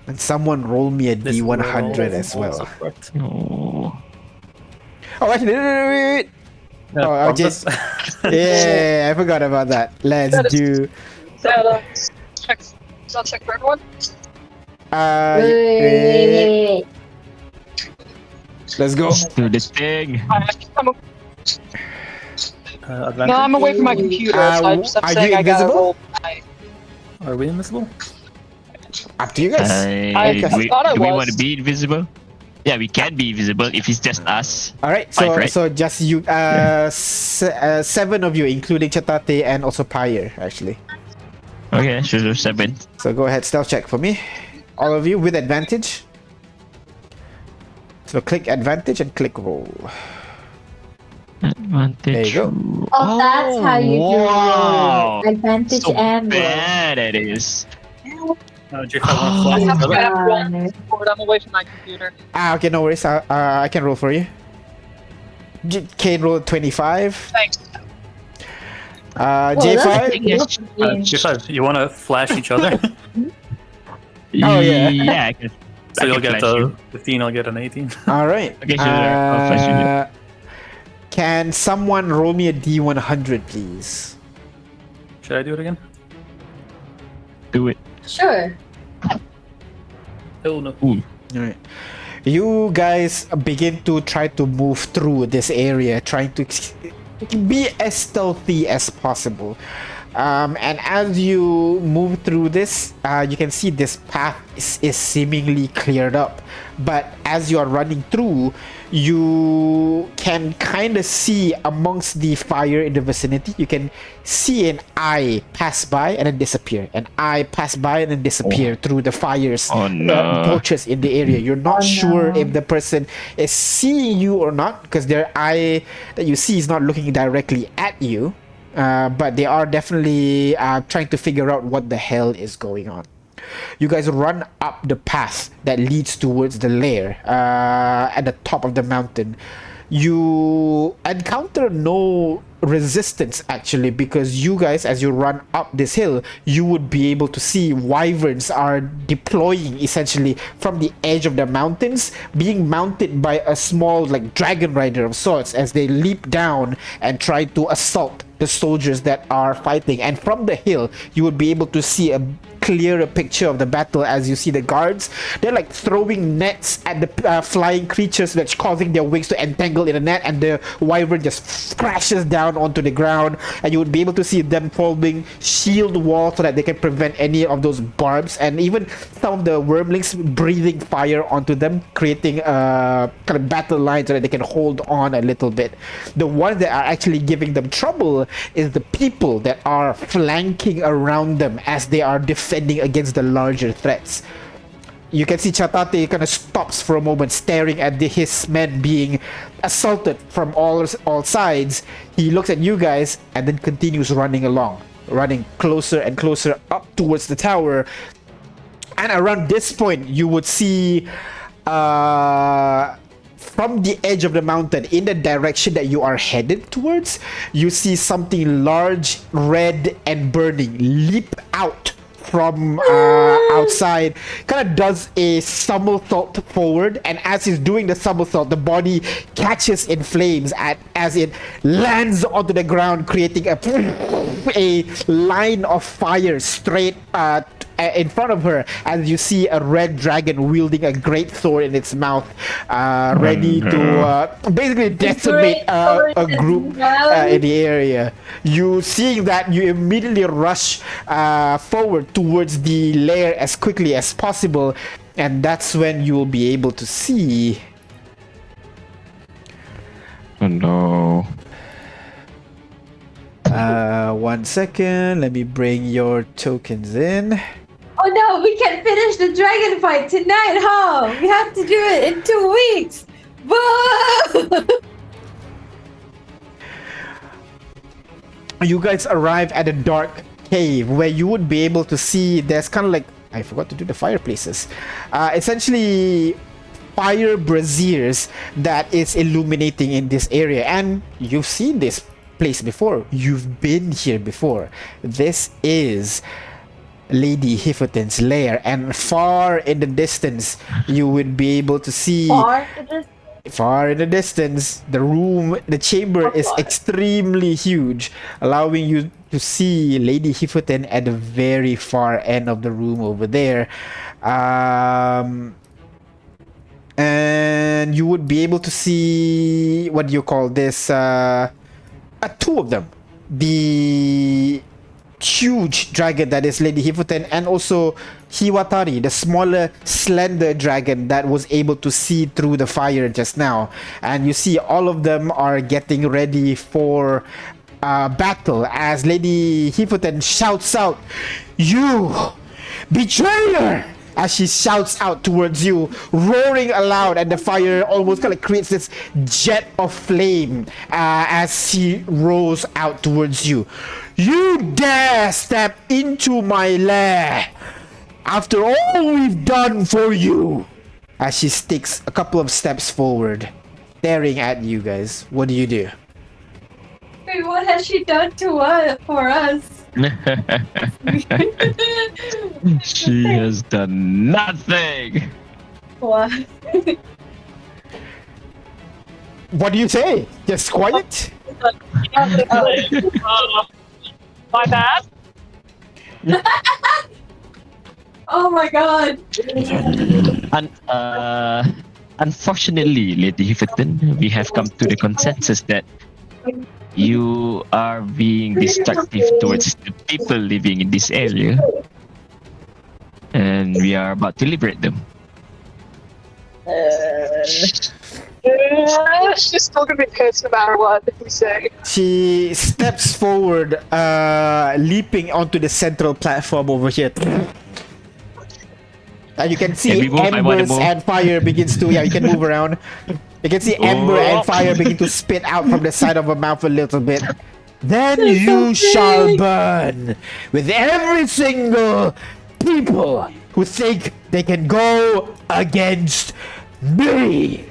And someone roll me a This D100 will as well. support. Oh. Oh, actually, wait. Yeah, Oh, I just yeah, I forgot about that. Let's do. Check for everyone. Wait. Let's go. Let's do this thing. Advantage? No, I'm away from my computer, so I'm are saying you I gotta invisible? roll. Are we invisible? Up to you guys. I thought I do we was. want to be invisible? Yeah, we can be visible if it's just us. All right, so Five, right? so just you, 7 of you, including Chatate and also Pyre, actually. Okay, sure, 7. So go ahead, stealth check for me. All of you with advantage. So click advantage and click roll. Advantage. There you go. Oh, that's how you wow. do it. Advantage So and roll. bad it is. Do you have one flash? I have to Other? get everyone forward. I'm away from my computer. Okay, no worries. I can roll for you. Kane rolled 25. Thanks. J5. Yes. G5, you want to flash each other? Oh, yeah. Yeah, I can. So I you'll can get flash a you. 15, I'll get an 18. All right. Okay, sure. I'll flash you. Can someone roll me a D100, please? Should I do it again? Do it. Sure. Oh no. Ooh. All right. You guys begin to try to move through this area, trying to be as stealthy as possible. And as you move through this, you can see this path is seemingly cleared up. But as you are running through, you can kind of see amongst the fire in the vicinity, you can see an eye pass by and then disappear. An eye pass by and then disappear through the fires, Oh, no. torches in the area. You're not Oh, sure no. if the person is seeing you or not because their eye that you see is not looking directly at you. But they are definitely trying to figure out what the hell is going on. You guys run up the path that leads towards the lair at the top of the mountain. You encounter no resistance actually because you guys, as you run up this hill, you would be able to see wyverns are deploying essentially from the edge of the mountains, being mounted by a small like dragon rider of sorts as they leap down and try to assault the soldiers that are fighting. And from the hill you would be able to see a clearer picture of the battle as you see the guards. They're like throwing nets at the flying creatures, that's causing their wings to entangle in a net, and the wyvern just crashes down onto the ground, and you would be able to see them forming shield walls so that they can prevent any of those barbs, and even some of the wormlings breathing fire onto them, creating a kind of battle line so that they can hold on a little bit. The ones that are actually giving them trouble is the people that are flanking around them as they are defending against the larger threats. You can see Chatate kind of stops for a moment, staring at his men being assaulted from all sides. He looks at you guys and then continues running along, running closer and closer up towards the tower. And around this point, you would see from the edge of the mountain, in the direction that you are headed towards, you see something large, red, and burning leap out from outside. Kind of does a somersault forward, and as he's doing the somersault, the body catches in flames as it lands onto the ground, creating a line of fire straight in front of her, as you see a red dragon wielding a great sword in its mouth, ready to basically decimate a group in the area. You seeing that, you immediately rush forward towards the lair as quickly as possible, and that's when you will be able to see. Oh no. 1 second, let me bring your tokens in. Oh no, we can finish the dragon fight tonight, huh? We have to do it in 2 weeks. Whoa! You guys arrive at a dark cave where you would be able to see there's kind of like, I forgot to do the fireplaces. Essentially fire braziers that is illuminating in this area, and you've seen this place before. You've been here before. This is Lady Hifferton's lair, and far in the distance you would be able to see far in the distance the chamber is extremely huge, allowing you to see Lady Hifferton at the very far end of the room over there. And you would be able to see, what do you call this, two of them, the huge dragon that is Lady Hifferton, and also Hiwatari, the smaller, slender dragon that was able to see through the fire just now. And you see all of them are getting ready for battle as Lady Hifferton shouts out, "You betrayer!" as she shouts out towards you, roaring aloud, and the fire almost kind of creates this jet of flame as she rolls out towards you. "You dare step into my lair after all we've done for you!" As she takes a couple of steps forward, staring at you guys. What do you do? Wait, what has she done to us for us? She has done nothing. What? What do you say? Just quiet? My bad. Oh my god. Unfortunately, Lady Hifferton, we have come to the consensus that you are being destructive towards the people living in this area, and we are about to liberate them. She's still gonna be pissed no matter what if we say. She steps forward, leaping onto the central platform over here. And you can see embers and fire begins to, you can move around. You can see ember and fire begin to spit out from the side of her mouth a little bit. Then you shall burn with every single people who think they can go against me.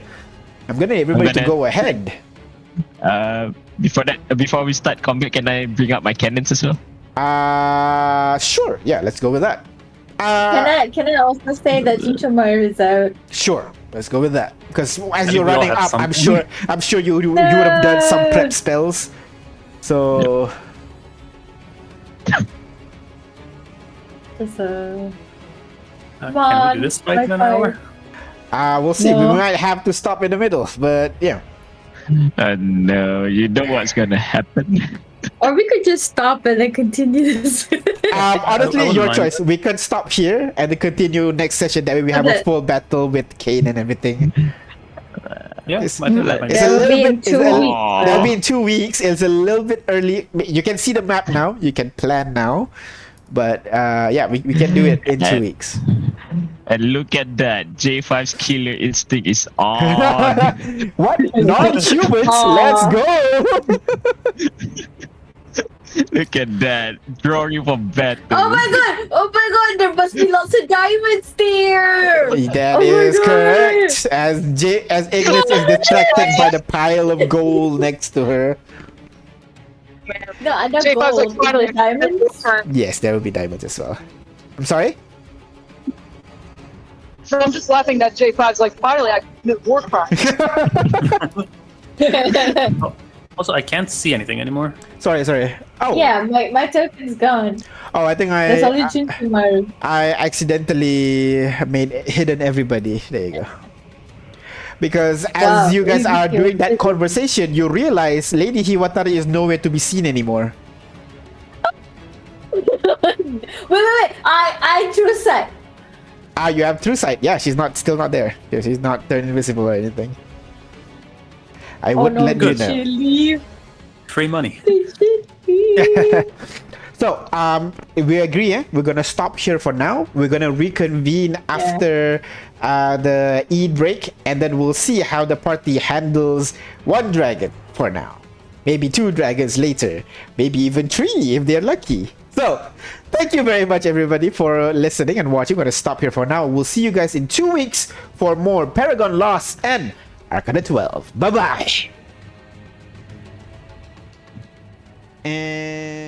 I'm gonna need everybody to go ahead. Before we start combat, can I bring up my cannons as well? Sure. Yeah, let's go with that. Can I also say that Ichimar is out? Sure. Let's go with that. Because as And you're we all running have up, some. I'm sure you would have done some prep spells. So Just Come Can we on, do this fight in an bye-bye. hour? We'll see. No. We might have to stop in the middle, but yeah. No, you know what's gonna happen. Or we could just stop and then continue this. Honestly, I wouldn't your mind. choice. We could stop here and then continue next session. That way we have a Okay. full battle with Kane and everything. Yeah, It's- I think that makes It's That a will little be in bit. 2 weeks. That'll be in 2 weeks. It's a little bit early. You can see the map now. You can plan now. But yeah, we can do it in 2 weeks. And look at that, J5's killer instinct is on. What? Non-humans? Aw. Let's go! Look at that, drawing for battle. Oh my god! Oh my god! There must be lots of diamonds there! That Oh my is God. correct. As Ignis is distracted by the pile of gold next to her. No, I don't J5's gold. like, finally, Is there diamonds? Yes, there will be diamonds as well. I'm sorry? So I'm just laughing that J5's like, finally, I committed war crime. Also, I can't see anything anymore. Sorry. Oh, Yeah, my token's gone. oh, I think There's only two tomorrow. I accidentally made hidden everybody. There you go. Because Wow, as you guys easy are kill. doing that conversation, you realize Lady Hiwatari is nowhere to be seen anymore. Wait! I drew sight. You have true sight. Yeah, she's still not there. Yeah, she's not turned invisible or anything. I Oh would no, let you did know. she leave? Free money. Did she leave? So, we agree, eh? We're gonna stop here for now. We're gonna reconvene after the Eid break, and then we'll see how the party handles one dragon for now. Maybe 2 dragons later. Maybe even 3 if they're lucky. So, thank you very much, everybody, for listening and watching. We're gonna stop here for now. We'll see you guys in 2 weeks for more Paragon Lost and Arcana 12. Bye-bye! And